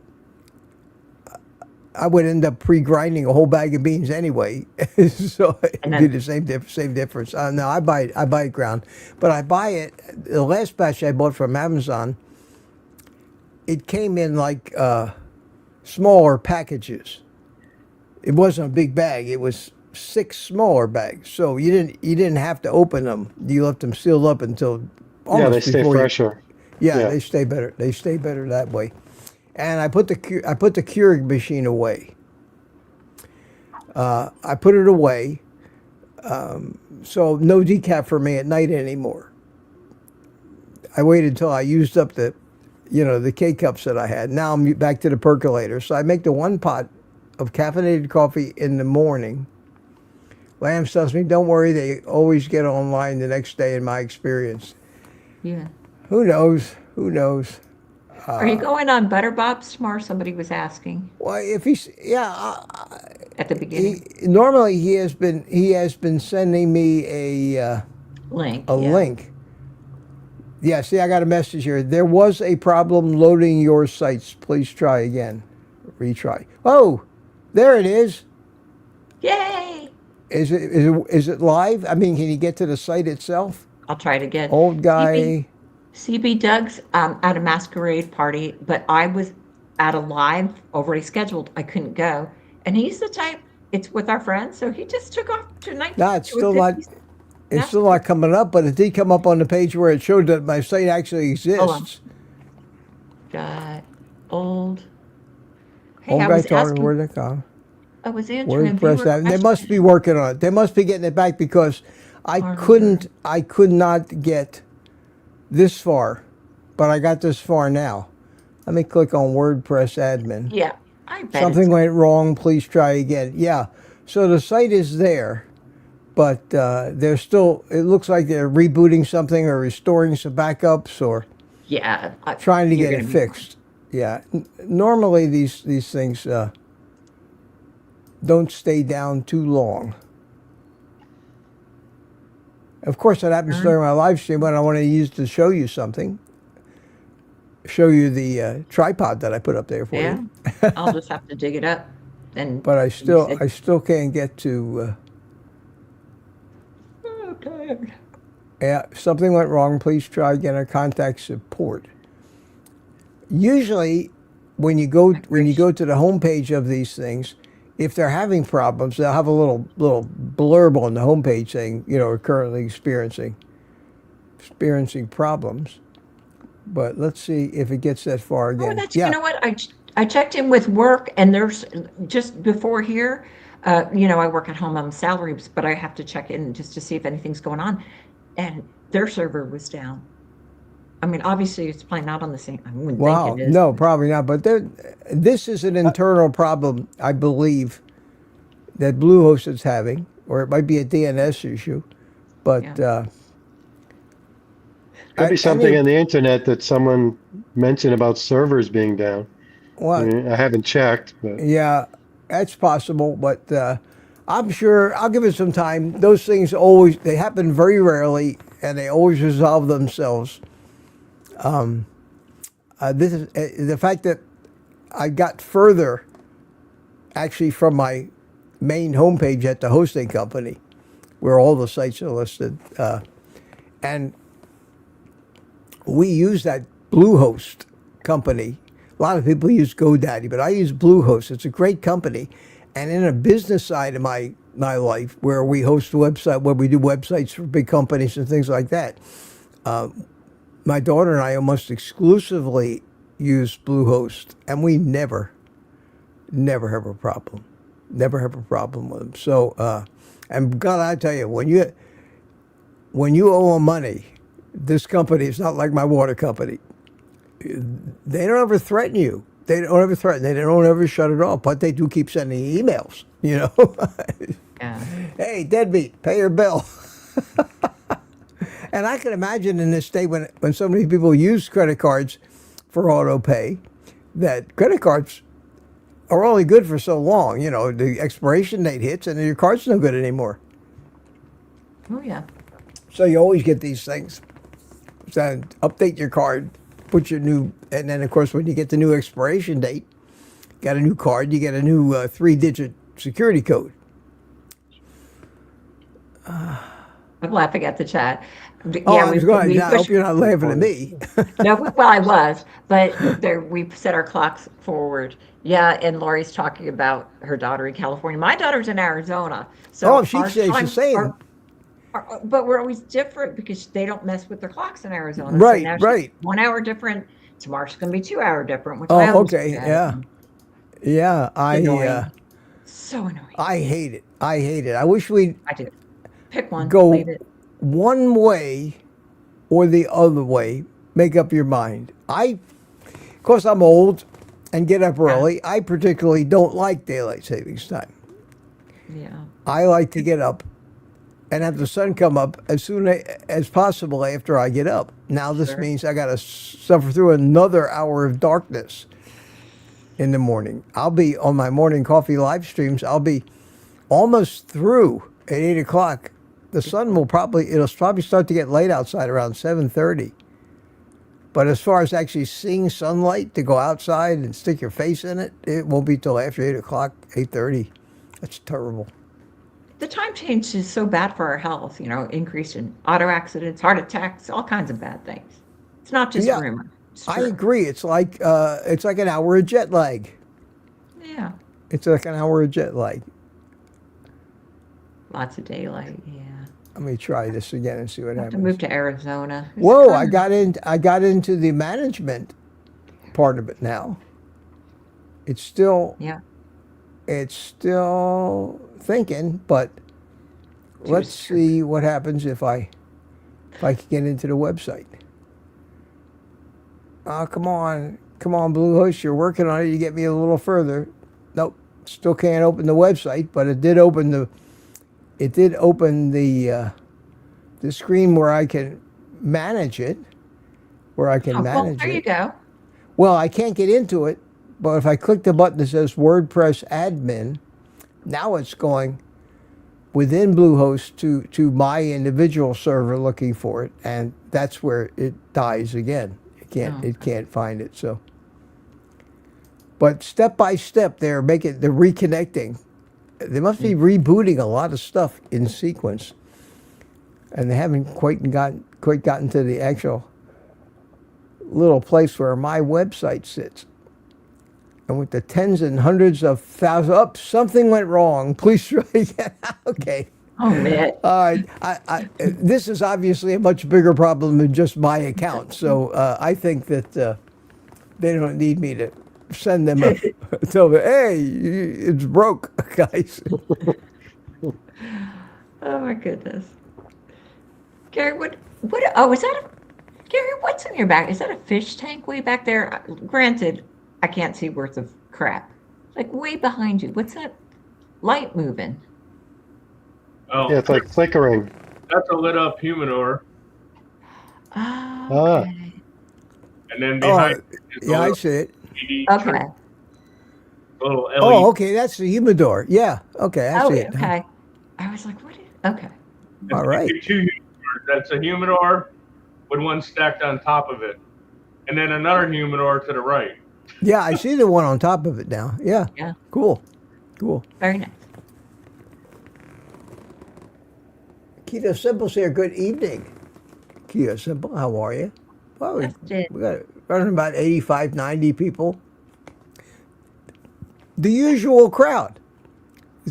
I would end up pre-grinding a whole bag of beans anyway, so it did the same difference. No, I buy it ground, but I buy it. The last batch I bought from Amazon, it came in like smaller packages. It wasn't a big bag. It was 6 smaller bags, so you didn't have to open them. You left them sealed up until almost they stay fresher. Yeah, they stay better. They stay better that way. And I put the Keurig machine away. I put it away, so no decaf for me at night anymore. I waited until I used up the K-cups that I had. Now I'm back to the percolator. So I make the 1 pot of caffeinated coffee in the morning. Lambs tells me, don't worry, they always get online the next day in my experience. Yeah. Who knows? Are you going on Butter Bob's tomorrow? Somebody was asking Well, if he's at the beginning. normally he has been sending me a Link. link. Yeah, see, I got a message here. There was a problem loading your sites. Please try again. Retry. Oh, there it is. Yay! Is it live? I mean, can you get to the site itself? I'll try it again. Old guy. CB Doug's at a masquerade party, but I was at a live already scheduled. I couldn't go. And he's the type, it's with our friends, so he just took off to 19. No, it's still not. It's still not coming up, but it did come up on the page where it showed that my site actually exists. Got old. Hey, I was asking. OldGuyCarnivore.com. I was answering. WordPress. They must be working on it. They must be getting it back because I could not get this far, but I got this far now. Let me click on WordPress admin. Yeah, I bet Something went wrong. Please try again. Yeah. So the site is there, but they're still. It looks like they're rebooting something or restoring some backups or trying to get it fixed. Yeah. Normally these things don't stay down too long. Of course, that happens during my live stream when I want to use to show you something. Show you the tripod that I put up there for you. I'll just have to dig it up. But I still can't get to. Okay. Yeah, something went wrong. Please try again or contact support. Usually, when you go to the homepage of these things, if they're having problems, they'll have a little blurb on the homepage saying, we're currently experiencing problems. But let's see if it gets that far again. You know what? I checked in with work, and there's just before here. I work at home. I'm salary, but I have to check in just to see if anything's going on. And their server was down. I mean, obviously, it's probably not on the same. I wouldn't think it is. No, probably not. But this is an internal problem, I believe, that Bluehost is having, or it might be a DNS issue. But could be something on the internet that someone mentioned about servers being down. Well, I haven't checked. But. Yeah, that's possible. But I'm sure I'll give it some time. Those things they happen very rarely, and they always resolve themselves. This is the fact that I got further actually from my main homepage at the hosting company where all the sites are listed. And we use that Bluehost company. A lot of people use GoDaddy, but I use Bluehost. It's a great company. And in a business side of my life where we host a website, where we do websites for big companies and things like that, my daughter and I almost exclusively use Bluehost, and we never have a problem. Never have a problem with them. So, and God, I tell you, when you owe them money, this company is not like my water company. They don't ever threaten you. They don't ever threaten. They don't ever shut it off, but they do keep sending emails. Yeah. Hey, deadbeat, pay your bill. And I can imagine in this day when so many people use credit cards for auto pay, that credit cards are only good for so long. The expiration date hits and your card's no good anymore. Oh, yeah. So you always get these things. So update your card, put your new, and then of course when you get the new expiration date, got a new card, you get a new 3-digit security code. I'm laughing at the chat. I was going. I hope you're not laughing at me. No, well, I was, but we set our clocks forward. Yeah, and Lori's talking about her daughter in California. My daughter's in Arizona. So she stays the same. But we're always different because they don't mess with their clocks in Arizona. Right, so right. 1 hour different. Tomorrow's going to be 2 hour different. Which okay, yeah. So annoying. I hate it. I wish I do. Pick one. Go leave it. one way or the other way. Make up your mind. Of course, I'm old and get up early. I particularly don't like daylight savings time. Yeah. I like to get up and have the sun come up as soon as possible after I get up. Now this means I got to suffer through another hour of darkness in the morning. I'll be on my morning coffee live streams. I'll be almost through at 8 o'clock. The sun it'll probably start to get late outside around 7:30. But as far as actually seeing sunlight to go outside and stick your face in it, it won't be till after 8 o'clock, 8:30. That's terrible. the time change is so bad for our health, increase in auto accidents, heart attacks, all kinds of bad things. It's not just Yeah, rumor. It's I true. agree. It's like an hour of jet lag. Yeah. It's like an hour of jet lag. Lots of daylight. Yeah. Let me try this again and see what I have to happens. move to Arizona. It's Whoa, kinda- I got into the management part of it now. It's still Yeah. thinking, but let's Just- see what happens if I can get into the website. Oh, come on, Bluehost, you're working on it. You get me a little further. Nope, still can't open the website, but it did open the screen where I can manage it, Well, there you go. Well, I can't get into it, but if I click the button that says WordPress admin, now it's going within Bluehost to my individual server looking for it, and that's where it dies again. It can't find it. So, but step by step, they're reconnecting. They must be rebooting a lot of stuff in sequence, and they haven't quite gotten to the actual little place where my website sits. And with the tens and hundreds of thousands, something went wrong. Please try again. Okay. Oh, man. All right. This is obviously a much bigger problem than just my account. So I think that they don't need me to send them tell them, hey, it's broke, guys. Oh, my goodness. Gary, oh, Gary, what's in your back? Is that a fish tank way back there? Granted, I can't see worth of crap. Like way behind you. What's that light moving? Oh, Yeah, it's like flickering. that's a lit up humidor. Oh, okay. And then behind it is Yeah, I a see it. LED Okay. little LED. Oh, okay. That's the humidor. Yeah. Okay. I Oh, see it. okay. I was like, okay. All right. Two humidors. That's a humidor with one stacked on top of it, and then another humidor to the right. Yeah, I see the one on top of it now. Yeah. Yeah. Cool. Very nice. Keto Simple's here. Good evening. Keto Simple, how are you? Well, That's it. we got running about 85, 90 people. The usual crowd.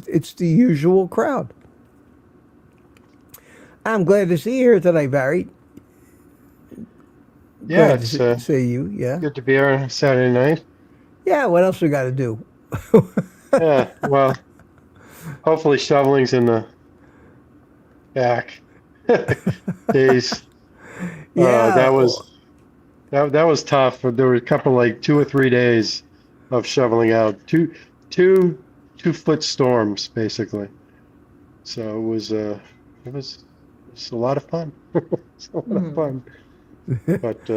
It's the usual crowd. I'm glad to see you here tonight, Barry. Yeah, Glad it's to see you. Yeah. good to be here on Saturday night. Yeah. What else we got to do? Yeah, well, hopefully shoveling's in the back days. Yeah. That was tough. There were a couple, like 2 or 3 days of shoveling out. Two 2-foot storms basically. So it was a lot of fun. It's a lot of fun. But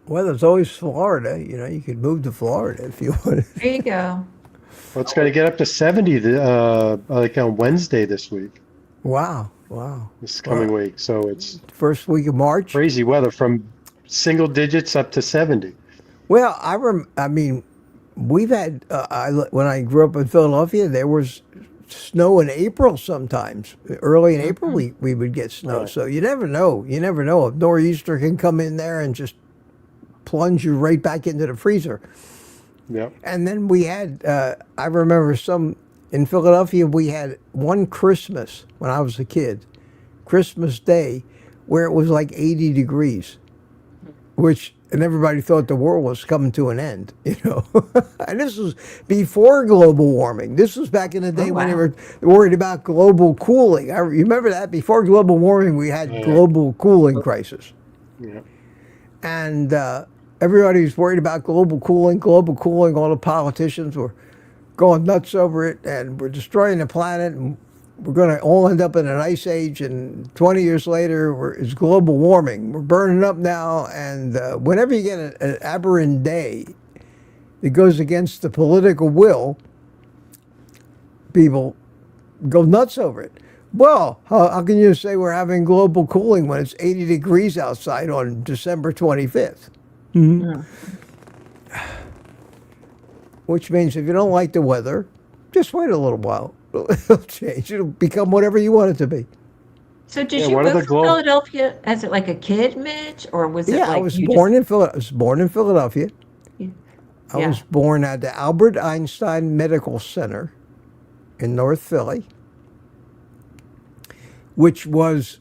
Well, there's always Florida. You know, you could move to Florida if you wanted. There you go. well, it's going to get up to 70 like on Wednesday this week, Wow. this coming week. So it's First week of March. crazy weather from single digits up to 70. Well, I mean, we've had, when I grew up in Philadelphia, there was snow in April sometimes. Early in April, we would get snow. Right. So you never know. You never know. A nor'easter can come in there and just plunge you right back into the freezer. Yep. And then we had, I remember in Philadelphia, we had one Christmas when I was a kid, Christmas Day, where it was like 80 degrees, and everybody thought the world was coming to an end, you know. And this was before global warming. This was back in the day when they were worried about global cooling. You remember that? Before global warming, we had global cooling crisis. Yeah. And everybody was worried about global cooling. All the politicians were going nuts over it, and we're destroying the planet, and we're going to all end up in an ice age, and 20 years later, it's global warming. We're burning up now, and whenever you get an aberrant day that goes against the political will, people go nuts over it. Well, how can you say we're having global cooling when it's 80 degrees outside on December 25th? Which means if you don't like the weather, just wait a little while. It'll change. It'll become whatever you want it to be. So did Yeah, you one of move the from Philadelphia as like a kid, Mitch, or was it Yeah, like I was you born in Philadelphia. I was born in Philadelphia. I Yeah. was born at the Albert Einstein Medical Center in North Philly, which was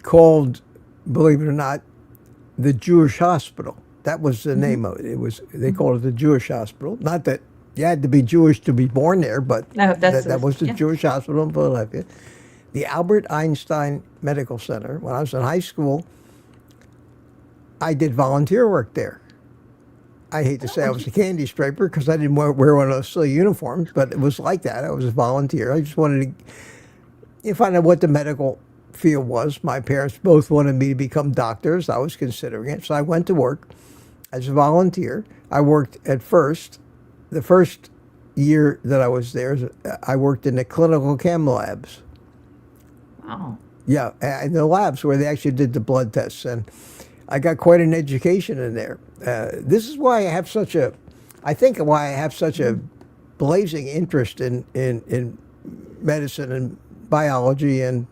called, believe it or not, the Jewish Hospital. That was the name of it. It was they called it the Jewish Hospital. Not that you had to be Jewish to be born there, but No, that's that was the yeah. Jewish Hospital in Philadelphia. The Albert Einstein Medical Center. When I was in high school, I did volunteer work there. I hate to say I was a candy striper because I didn't wear one of those silly uniforms, but it was like that. I was a volunteer. I just wanted to find out what the medical field was. My parents both wanted me to become doctors. I was considering it, so I went to work as a volunteer. I worked at first. The first year that I was there, I worked in the clinical chem labs. Wow. Yeah, in the labs where they actually did the blood tests, and I got quite an education in there. This is why I have such a, I think why I have such a blazing interest in medicine and biology and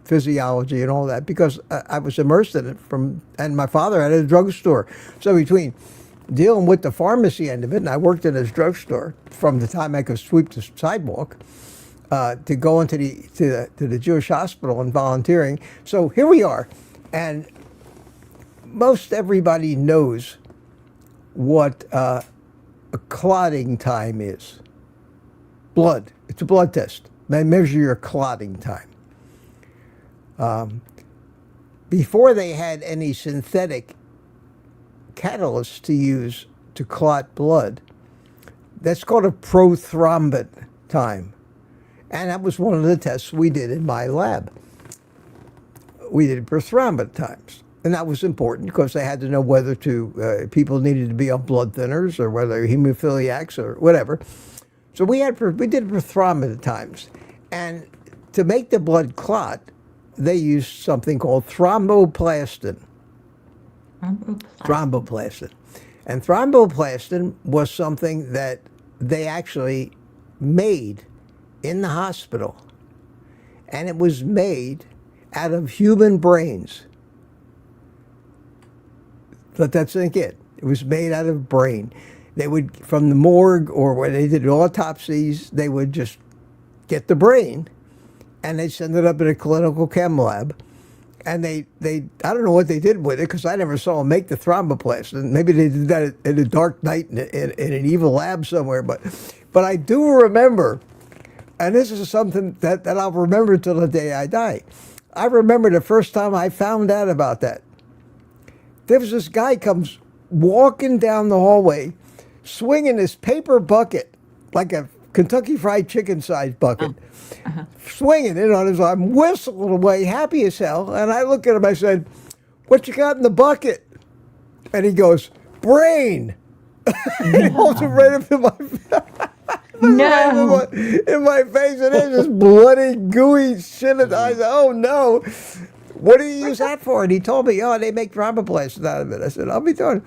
physiology and all that, because I was immersed in it and my father had a drugstore. So between dealing with the pharmacy end of it, and I worked in his drugstore from the time I could sweep the sidewalk, to go into the Jewish hospital and volunteering. So here we are, and most everybody knows what a clotting time is. Blood. It's a blood test. They measure your clotting time. Before they had any synthetic catalysts to use to clot blood, that's called a prothrombin time. And that was one of the tests we did in my lab. We did prothrombin times. And that was important because they had to know whether people needed to be on blood thinners or whether hemophiliacs or whatever. So we did prothrombin times. And to make the blood clot, they used something called thromboplastin. Thromboplastin. And thromboplastin was something that they actually made in the hospital. And it was made out of human brains. Let that sink in. It was made out of brain. They would, from the morgue or where they did autopsies, they would just get the brain and they'd send it up in a clinical chem lab. And they I don't know what they did with it because I never saw them make the thromboplastin. Maybe they did that in a dark night in an evil lab somewhere. But I do remember, and this is something that I'll remember till the day I die. I remember the first time I found out about that. There was this guy comes walking down the hallway, swinging this paper bucket, like a Kentucky Fried Chicken sized bucket, swinging it on his arm, whistling away, happy as hell. And I look at him, I said, "What you got in the bucket?" And he goes, "Brain." He holds it right up in my No. in my face, and there's this bloody, gooey shit. And I said, "Oh no. What do you use that for?" And he told me, "Oh, they make thromboplastin out of it." I said, "I'll be darned."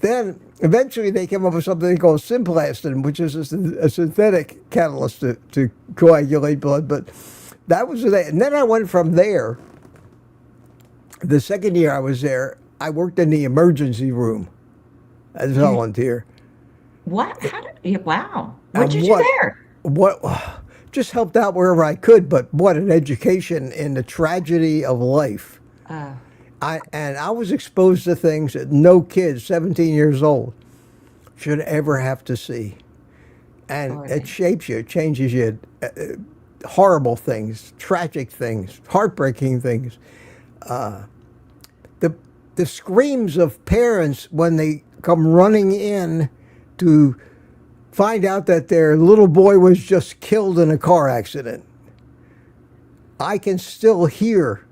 Then eventually they came up with something called symplastin, which is a synthetic catalyst to coagulate blood. But that was it. And then I went from there. The second year I was there, I worked in the emergency room as a volunteer. What? How did you? Wow. What did you do there? Just helped out wherever I could, but what an education in the tragedy of life. I was exposed to things that no kid, 17 years old, should ever have to see. And it shapes you, it changes you. Horrible things, tragic things, heartbreaking things. The screams of parents when they come running in to find out that their little boy was just killed in a car accident. I can still hear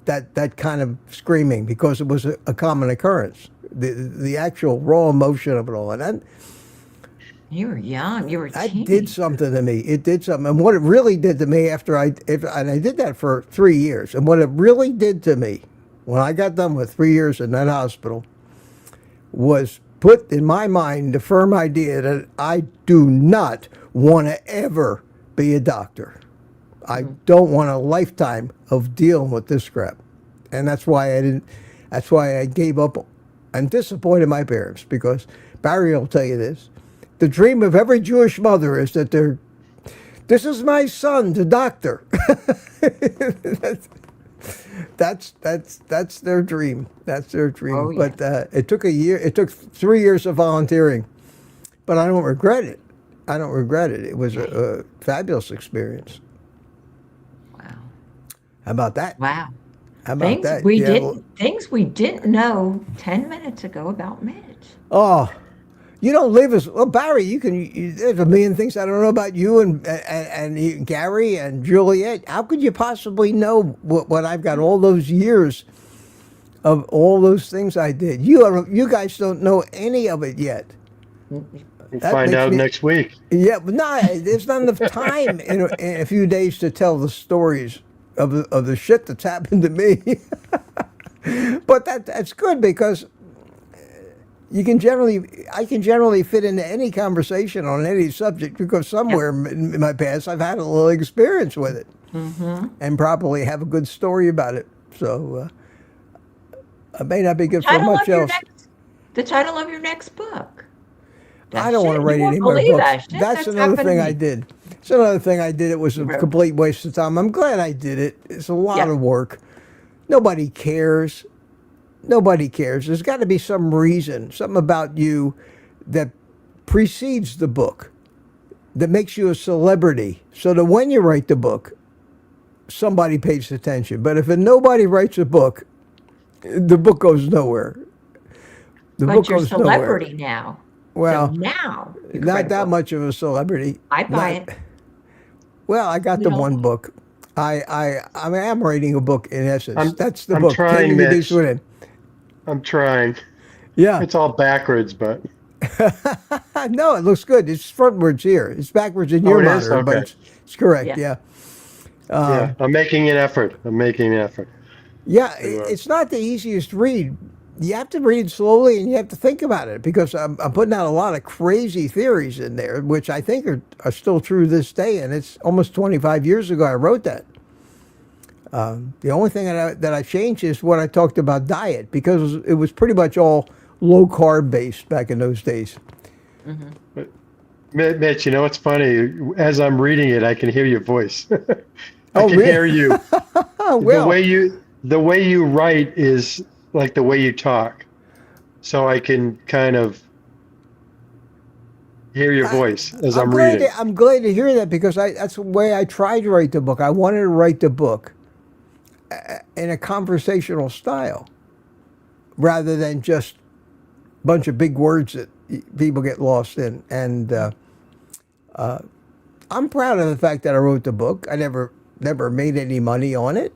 that kind of screaming because it was a common occurrence. The actual raw emotion of it all. And then, You were young. You were a that teen. did something to me. It did something. And what it really did to me and I did that for 3 years. And what it really did to me when I got done with 3 years in that hospital was put in my mind the firm idea that I do not want to ever be a doctor. I don't want a lifetime of dealing with this crap. And that's why I didn't, that's why I gave up and disappointed my parents, because Barry will tell you this. The dream of every Jewish mother is that this is my son, the doctor. That's their dream. That's their dream. Oh, yeah. But it took a year. It took 3 years of volunteering, but I don't regret it. I don't regret it. It was a fabulous experience. Wow. How about that? Wow. How about that? Things we didn't know 10 minutes ago about Mitch. Oh, you don't live as well, Barry. There's a million things I don't know about you and Gary and Juliet. How could you possibly know what I've got all those years of all those things I did? You guys don't know any of it yet. We'll find out next week. Yeah, but no, there's not enough time in a few days to tell the stories of the shit that's happened to me. But that's good, because I can generally fit into any conversation on any subject, because somewhere in my past I've had a little experience with it, and probably have a good story about it. So I may not be good for much else. The title of your next book. I don't want to write any more books. That's another thing I did. It's another thing I did. It was a complete waste of time. I'm glad I did it. It's a lot of work. Nobody cares. Nobody cares. There's got to be some reason, something about you that precedes the book, that makes you a celebrity, so that when you write the book, somebody pays attention. But if nobody writes a book, the book goes nowhere. But you're a celebrity now. Well, so now not that much of a celebrity. I buy it. Well, I got the one book. I am writing a book, in essence. That's the I'm book. trying, Mitch. I'm trying. Yeah. It's all backwards, but. No, it looks good. It's frontwards here. It's backwards in your monitor, okay. but it's correct. Yeah. Yeah, I'm making an effort. Yeah, it's not the easiest read. You have to read slowly, and you have to think about it, because I'm putting out a lot of crazy theories in there, which I think are still true this day, and it's almost 25 years ago I wrote that. The only thing that I changed is what I talked about diet, because it was pretty much all low carb based back in those days. But, Mitch, you know what's funny? As I'm reading it, I can hear your voice. I can hear you. Well, the way you write is like the way you talk, so I can kind of hear your voice as I'm reading. I'm glad to hear that, because that's the way I tried to write the book. I wanted to write the book in a conversational style, rather than just a bunch of big words that people get lost in. And I'm proud of the fact that I wrote the book. I never made any money on it.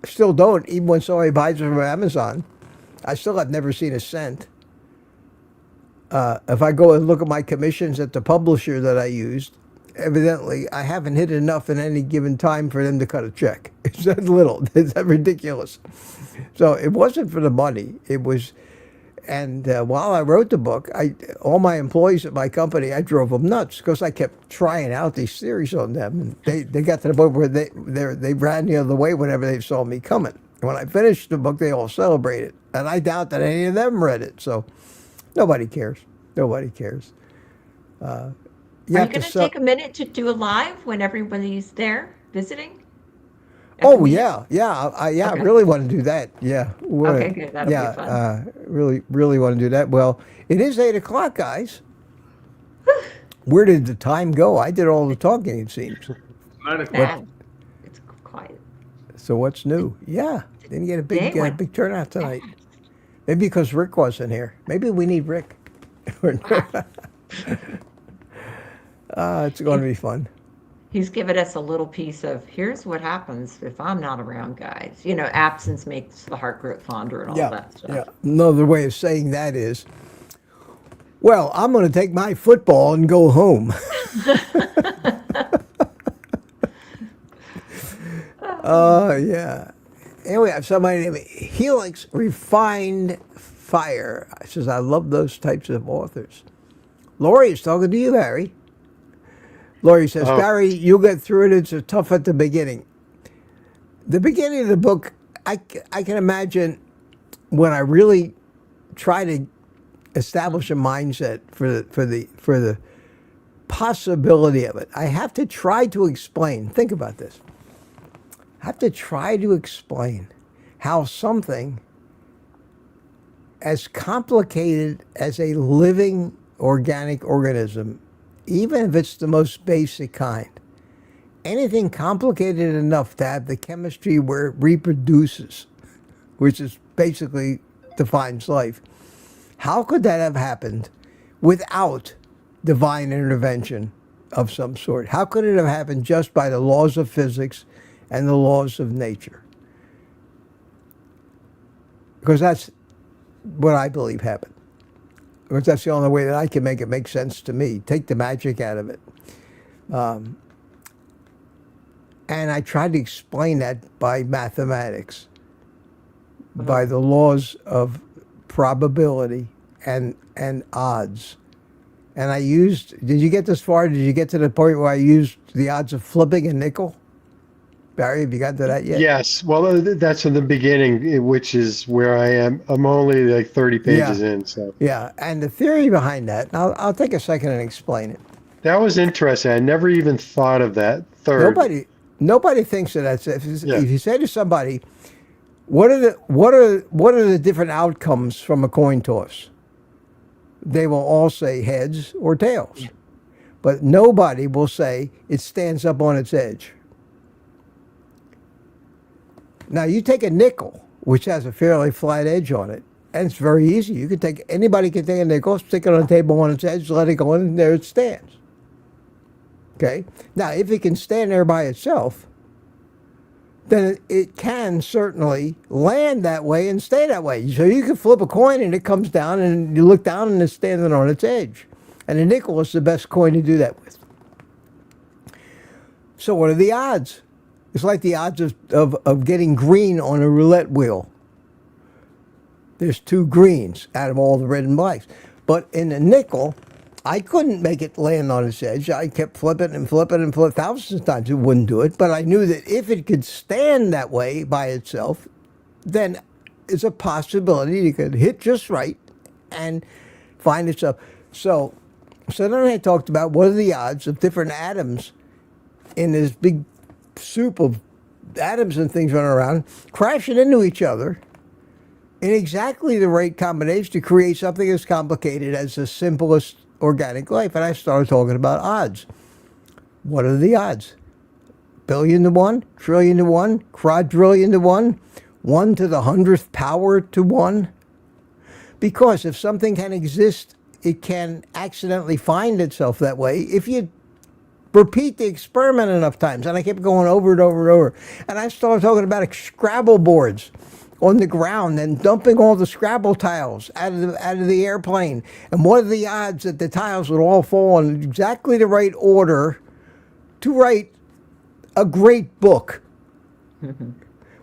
Still don't, even when somebody buys it from Amazon. I still have never seen a cent. If I go and look at my commissions at the publisher that I used, evidently I haven't hit enough in any given time for them to cut a check. It's that little. It's that ridiculous. So it wasn't for the money. It was, and while I wrote the book, all my employees at my company, I drove them nuts, because I kept trying out these theories on them. And they got to the point where they ran the other way whenever they saw me coming. And when I finished the book, they all celebrated. And I doubt that any of them read it. So nobody cares. Nobody cares. Are you going to take a minute to do a live when everybody's there visiting? Oh, yeah. I really want to do that. Yeah. Okay, good. That'll be fun. Really want to do that. Well, it is 8 o'clock, guys. Where did the time go? I did all the talking, it seems. 9 o'clock. It's quiet. So what's new? Yeah. Didn't get a big turnout tonight. Maybe because Rick wasn't here. Maybe we need Rick. It's going to be fun. He's given us a little piece of, here's what happens if I'm not around, guys. You know, absence makes the heart grow fonder and all that stuff. Yeah. Another way of saying that is, well, I'm going to take my football and go home. Yeah. Anyway, I have somebody named Helix Refined Fire. I says, I love those types of authors. Lori is talking to you, Barry. Lori says, Oh. Barry, you'll get through it. It's tough at the beginning. The beginning of the book, I can imagine when I really try to establish a mindset for the possibility of it. I have to try to explain. Think about this. I have to try to explain how something as complicated as a living organic organism, even if it's the most basic kind, anything complicated enough to have the chemistry where it reproduces, which is basically defines life, how could that have happened without divine intervention of some sort? How could it have happened just by the laws of physics and the laws of nature? Because that's what I believe happened. Because that's the only way that I can make it make sense to me. Take the magic out of it. And I tried to explain that by mathematics, by the laws of probability and odds. And I used, did you get this far? Did you get to the point where I used the odds of flipping a nickel? Barry, have you got to that yet? Yes. Well, that's in the beginning, which is where I am. I'm only like 30 pages in. So Yeah, and the theory behind that, and I'll take a second and explain it. that was interesting. I never even thought of that third. Nobody thinks that that's if you say to somebody, what are the different outcomes from a coin toss? They will all say heads or tails. But nobody will say it stands up on its edge. Now you take a nickel, which has a fairly flat edge on it, and it's very easy. Anybody can take a nickel, stick it on a table on its edge, let it go in, and there it stands. Okay? Now, if it can stand there by itself, then it can certainly land that way and stay that way. So you can flip a coin and it comes down and you look down and it's standing on its edge. And a nickel is the best coin to do that with. So what are the odds? It's like the odds of getting green on a roulette wheel. There's 2 greens out of all the red and blacks. But in a nickel, I couldn't make it land on its edge. I kept flipping and flipping and flipping thousands of times. It wouldn't do it. But I knew that if it could stand that way by itself, then it's a possibility it could hit just right and find itself. So then I talked about what are the odds of different atoms in this big soup of atoms and things running around, crashing into each other in exactly the right combination to create something as complicated as the simplest organic life. And I started talking about odds. What are the odds? Billion to 1, trillion to 1, quadrillion to 1, 1 to the 100th power to 1. Because if something can exist, it can accidentally find itself that way if you repeat the experiment enough times. And I kept going over and over and over. And I started talking about Scrabble boards on the ground and dumping all the Scrabble tiles out of the airplane. And what are the odds that the tiles would all fall in exactly the right order to write a great book,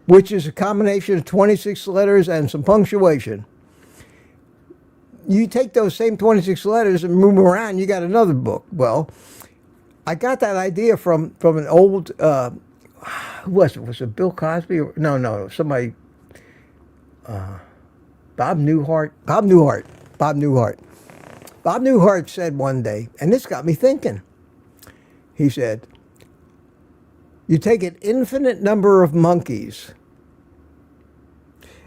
which is a combination of 26 letters and some punctuation. You take those same 26 letters and move them around, you got another book. Well, I got that idea from an old, who was it? Was it Bill Cosby? No, somebody, Bob Newhart. Bob Newhart said one day, and this got me thinking. He said, you take an infinite number of monkeys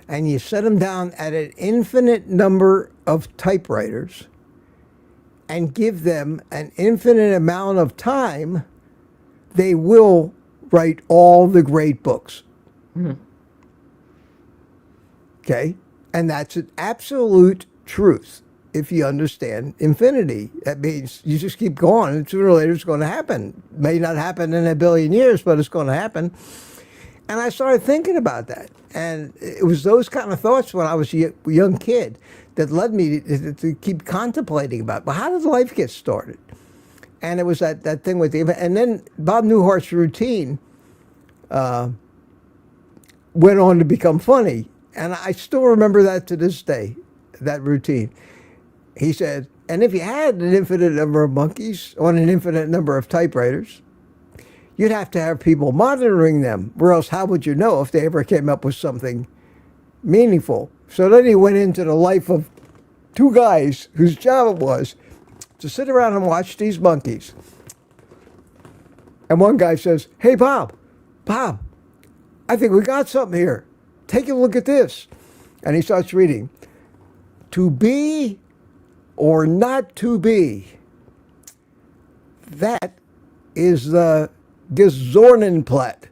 and you set them down at an infinite number of typewriters and give them an infinite amount of time, they will write all the great books. Okay? And that's an absolute truth if you understand infinity. That means you just keep going, and sooner or later it's going to happen. May not happen in a billion years, but it's going to happen. And I started thinking about that. And it was those kind of thoughts when I was a young kid that led me to keep contemplating about, well, how did life get started? And it was that thing with the, and then Bob Newhart's routine went on to become funny. And I still remember that to this day, that routine. He said, And if you had an infinite number of monkeys on an infinite number of typewriters, you'd have to have people monitoring them, or else how would you know if they ever came up with something meaningful? So then he went into the life of two guys whose job it was to sit around and watch these monkeys. And one guy says, "Hey, Bob, I think we got something here. Take a look at this." And he starts reading, "To be or not to be. That is the Gezornenplatt."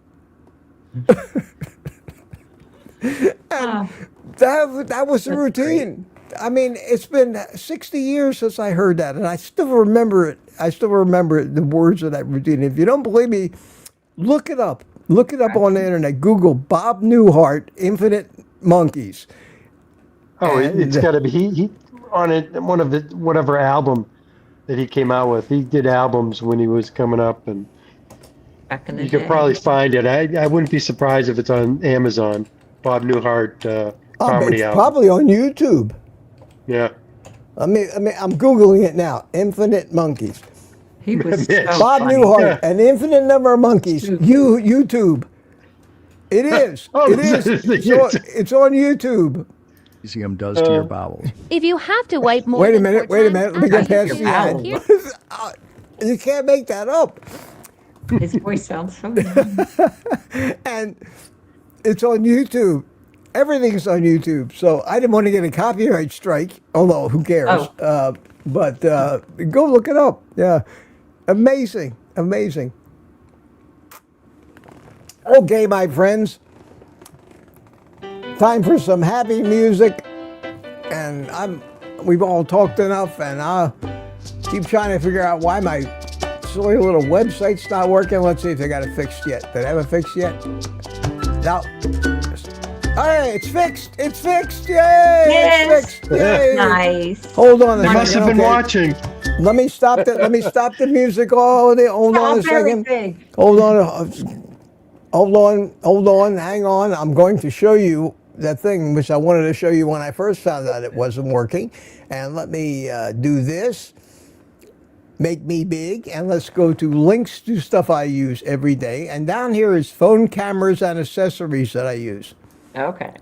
And that was the routine. I mean, it's been 60 years since I heard that, and I still remember it. I still remember the words of that routine. If you don't believe me, look it up. Look it up on the internet. Google Bob Newhart, Infinite Monkeys. Oh, And- it's got to be he on it. One of the whatever album that he came out with. He did albums when he was coming up, and Back in the you day. could probably find it. I wouldn't be surprised if it's on Amazon. Bob Newhart comedy it's album. probably on YouTube. Yeah. I'm Googling it now. Infinite Monkeys. He was Mitch. so Bob funny. Newhart, Yeah. an infinite number of monkeys. YouTube. It is. Oh, It is. It's on YouTube. Magnesium does to your bowels. If you have to wipe more Wait a than minute. 4 Wait a times minute. Let me get after past you the use ad. it, You can't make that up. His voice sounds so young. And it's on YouTube. Everything's on YouTube. So I didn't want to get a copyright strike, although who cares? But go look it up. Yeah. Amazing. Amazing. Okay, my friends. Time for some happy music. And we've all talked enough, and I'll keep trying to figure out why my silly little website's not working. Let's see if they got it fixed yet. Did they have it fixed yet? No. All right, it's fixed. It's fixed. Yay! Yes. It's fixed. Yay! Nice. Hold on a They second. must have been okay. watching. Let me stop the music. Hold on a Stop second. everything. Hold on. Hang on. I'm going to show you that thing which I wanted to show you when I first found out it wasn't working. And let me do this. Make me big, and let's go to links to stuff I use every day. And down here is phone cameras and accessories that I use. Okay.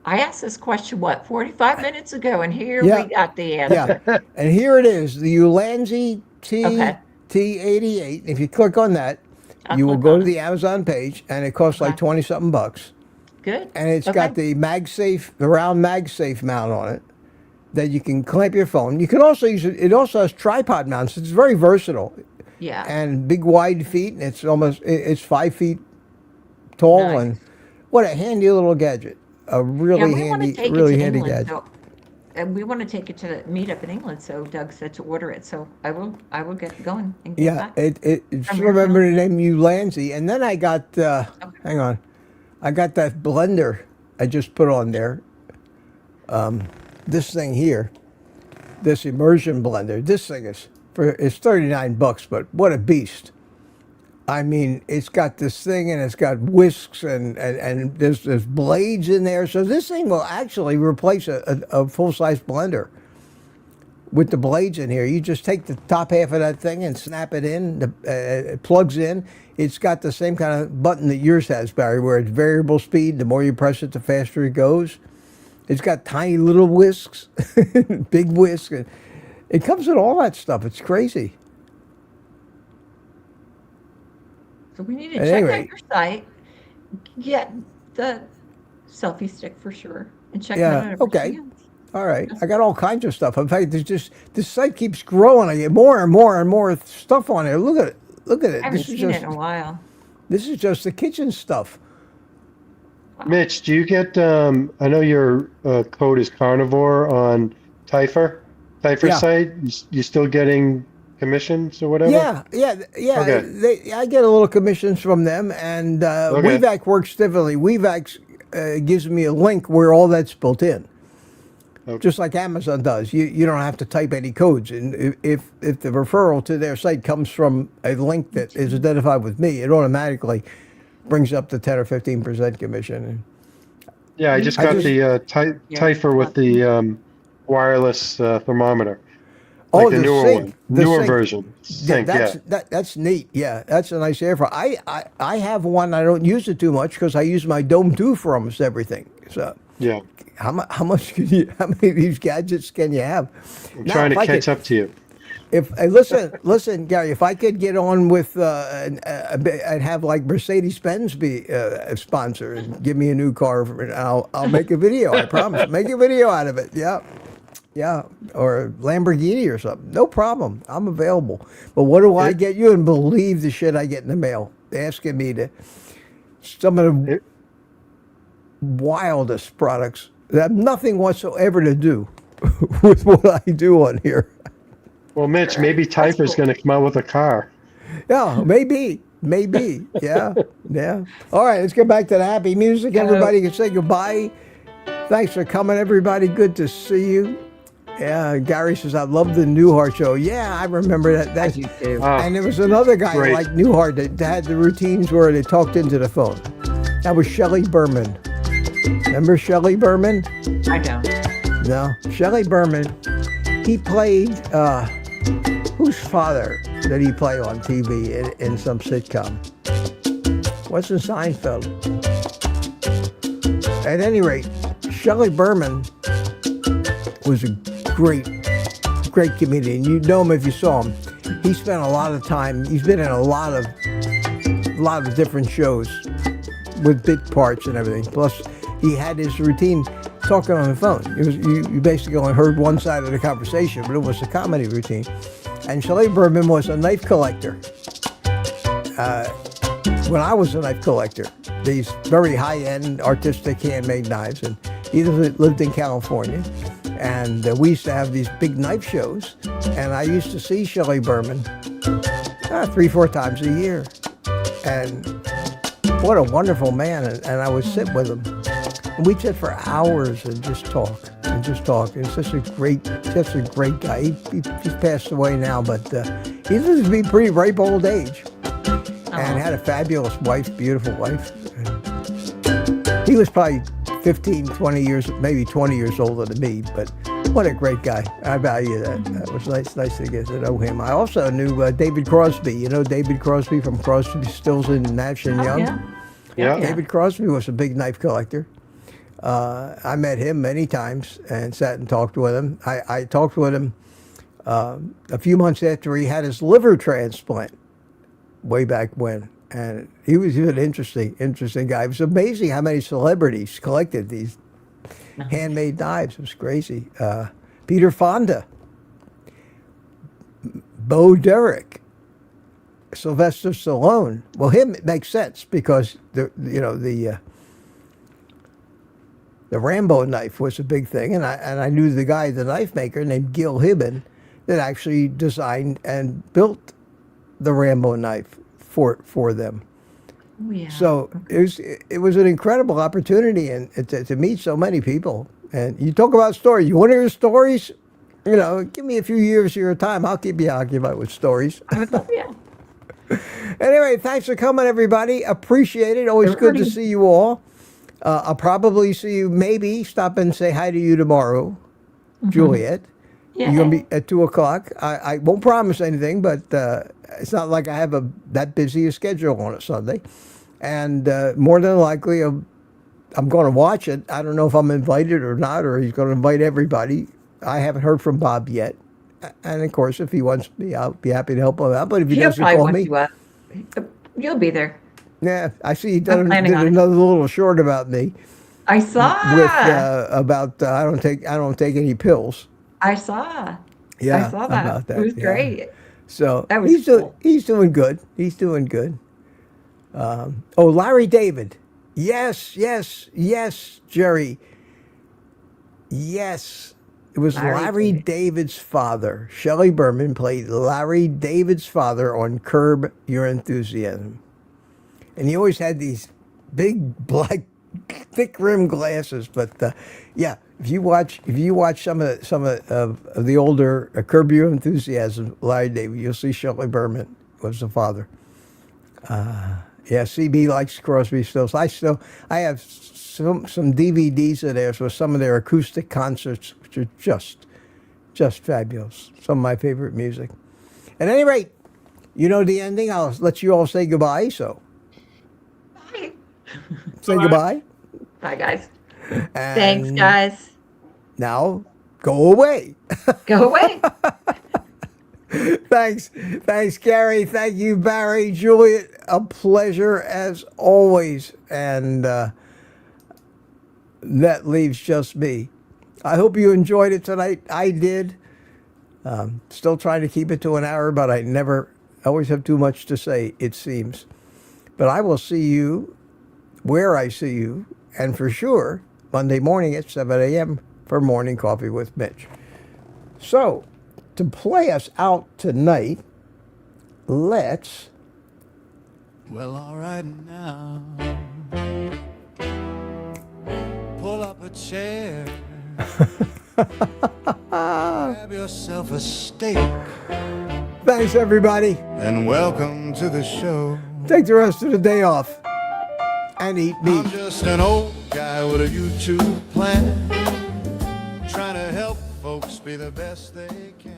I asked this question, 45 minutes ago, and here Yeah. we got the answer. Yeah, and here it is, the Ulanzi Okay. T88. If you click on that, I'll you will click go on to the Amazon page, and it costs like Okay. 20 something bucks. Good. And it's Okay. got the MagSafe, the round MagSafe mount on it that you can clamp your phone. You can also use it. It also has tripod mounts. It's very versatile, Yeah. and big wide feet. And it's 5 feet tall, Nice. and what a handy little gadget. A really Yeah, we want to handy, take really it to handy England, gadget. and we want to take it to the meetup in England. So Doug said to order it. So I will get going and get Yeah, back. just From your remember the name Ulanzi. And then I got, hang on, I got that blender I just put on there. This thing here, this immersion blender, this thing it's 39 bucks, but what a beast. I mean, it's got this thing, and it's got whisks, and there's blades in there. So this thing will actually replace a full-size blender with the blades in here. You just take the top half of that thing and snap it in. It plugs in. It's got the same kind of button that yours has, Barry, where it's variable speed. The more you press it, the faster it goes. It's got tiny little whisks, big whisks. It comes with all that stuff. It's crazy. So we need to At check any out rate. your site, get the selfie stick for sure, and check Yeah, out everything okay. else. All right. I got all kinds of stuff. In fact, this site keeps growing. I get more and more and more stuff on there. Look at it. Look at it. I haven't seen it in a while. This is just the kitchen stuff. Mitch, do you get? I know your code is carnivore on Typher Yeah. site. You still getting commissions or whatever? Yeah. Okay. I get a little commissions from them, and Okay. WeVac works differently. WeVac gives me a link where all that's built in, Okay. just like Amazon does. You don't have to type any codes, and if the referral to their site comes from a link that is identified with me, it automatically brings up the 10 or 15% commission. Yeah, I just I got just- the Typher with the wireless thermometer. Like Oh, the the newer sink. one, The newer sink. version. Sink, yeah. That's neat. Yeah, that's a nice air fryer. I have one. I don't use it too much because I use my Dome 2 for almost everything. So Yeah. how much can you? How many of these gadgets can you have? I'm trying to catch up to you. If listen, Gary, if I could get on with I'd have like Mercedes-Benz be a sponsor and give me a new car, and I'll make a video. I promise, make a video out of it. Yeah, yeah, or a Lamborghini or something. No problem. I'm available. But what do I get you? And believe the shit I get in the mail, asking me to some of the wildest products that have nothing whatsoever to do with what I do on here. Well, Mitch, maybe Typer's going to come out with a car. Yeah, maybe. Yeah, yeah. All right, let's get back to the happy music. Everybody can say goodbye. Thanks for coming, everybody. Good to see you. Yeah, Gary says, I love the Newhart show. Yeah, I remember that. I do too. And there was another guy Great. like Newhart that had the routines where they talked into the phone. That was Shelley Berman. Remember Shelley Berman? I don't. No. Shelley Berman, he played, whose father did he play on TV in some sitcom? What's in Seinfeld? At any rate, Shelley Berman was a great comedian. You'd know him if you saw him. He spent a lot of time, he's been in a lot of different shows with bit parts and everything. Plus, he had his routine talking on the phone. It was, you basically only heard one side of the conversation, but it was a comedy routine. And Shelley Berman was a knife collector. When I was a knife collector, these very high-end artistic handmade knives, and he lived in California, and we used to have these big knife shows, and I used to see Shelley Berman 3-4 times a year. And what a wonderful man, and I would sit with him. And we'd sit for hours and just talk. He's such a great guy. He's passed away now, but he lives to be pretty ripe old age. And had a fabulous wife, beautiful wife. And he was probably 15, 20 years, maybe 20 years older than me, but what a great guy. I value that. That was nice to get to know him. I also knew David Crosby. You know David Crosby from Crosby, Stills and Nash and Young? Yeah. David Crosby was a big knife collector. I met him many times and sat and talked with him. I talked with him a few months after he had his liver transplant way back when. And he was an interesting guy. It was amazing how many celebrities collected these handmade knives. It was crazy. Peter Fonda, Bo Derek, Sylvester Stallone. Well, him, it makes sense because the Rambo knife was a big thing, and I knew the guy, the knife maker named Gil Hibben, that actually designed and built the Rambo knife for them. Oh, yeah. So it was an incredible opportunity and to meet so many people. And you talk about stories. You want to hear stories? You know, give me a few years of your time. I'll keep you occupied with stories. I would love, yeah. Anyway, thanks for coming, everybody. Appreciate it. Always good to see you all. I'll probably see you, maybe stop and say hi to you tomorrow, Juliet. Yeah. You're going to be at 2 o'clock. I won't promise anything, but it's not like I have that busy a schedule on a Sunday. And more than likely, I'm going to watch it. I don't know if I'm invited or not, or he's going to invite everybody. I haven't heard from Bob yet. And, of course, if he wants me, I'll be happy to help him out. But if he He'll doesn't probably call want me... you up. You'll be there. Yeah, I see he did planning on it. another little short about me. I saw. With about I don't take any pills. I saw. Yeah, I saw that. about that. It was yeah. great. So That was cool. He's doing good. He's doing good. Larry David. Yes, Jerry. Yes. It was Larry David's father. Shelley Berman played Larry David's father on Curb Your Enthusiasm. And he always had these big black thick rimmed glasses, but yeah, if you watch some of the older Curb Your Enthusiasm, Larry David, you'll see Shelley Berman was the father. Yeah, CB likes Crosby, Stills. I have some DVDs of theirs with some of their acoustic concerts, which are Just fabulous. Some of my favorite music. At any rate, you know the ending. I'll let you all say goodbye. So Bye. say Bye. Goodbye. Bye, guys. And Thanks, guys. Now go away. Go away. Thanks, Gary. Thank you, Barry, Juliet. A pleasure as always. And that leaves just me. I hope you enjoyed it tonight. I did. Still trying to keep it to an hour, but I always have too much to say, it seems. But I will see you where I see you, and for sure, Monday morning at 7 a.m. for Morning Coffee with Mitch. So, to play us out tonight, let's... Well, all right now. Pull up a chair. Grab yourself a steak. Thanks, everybody. And welcome to the show. Take the rest of the day off and eat I'm meat. just an old guy with a YouTube plan, trying to help folks be the best they can.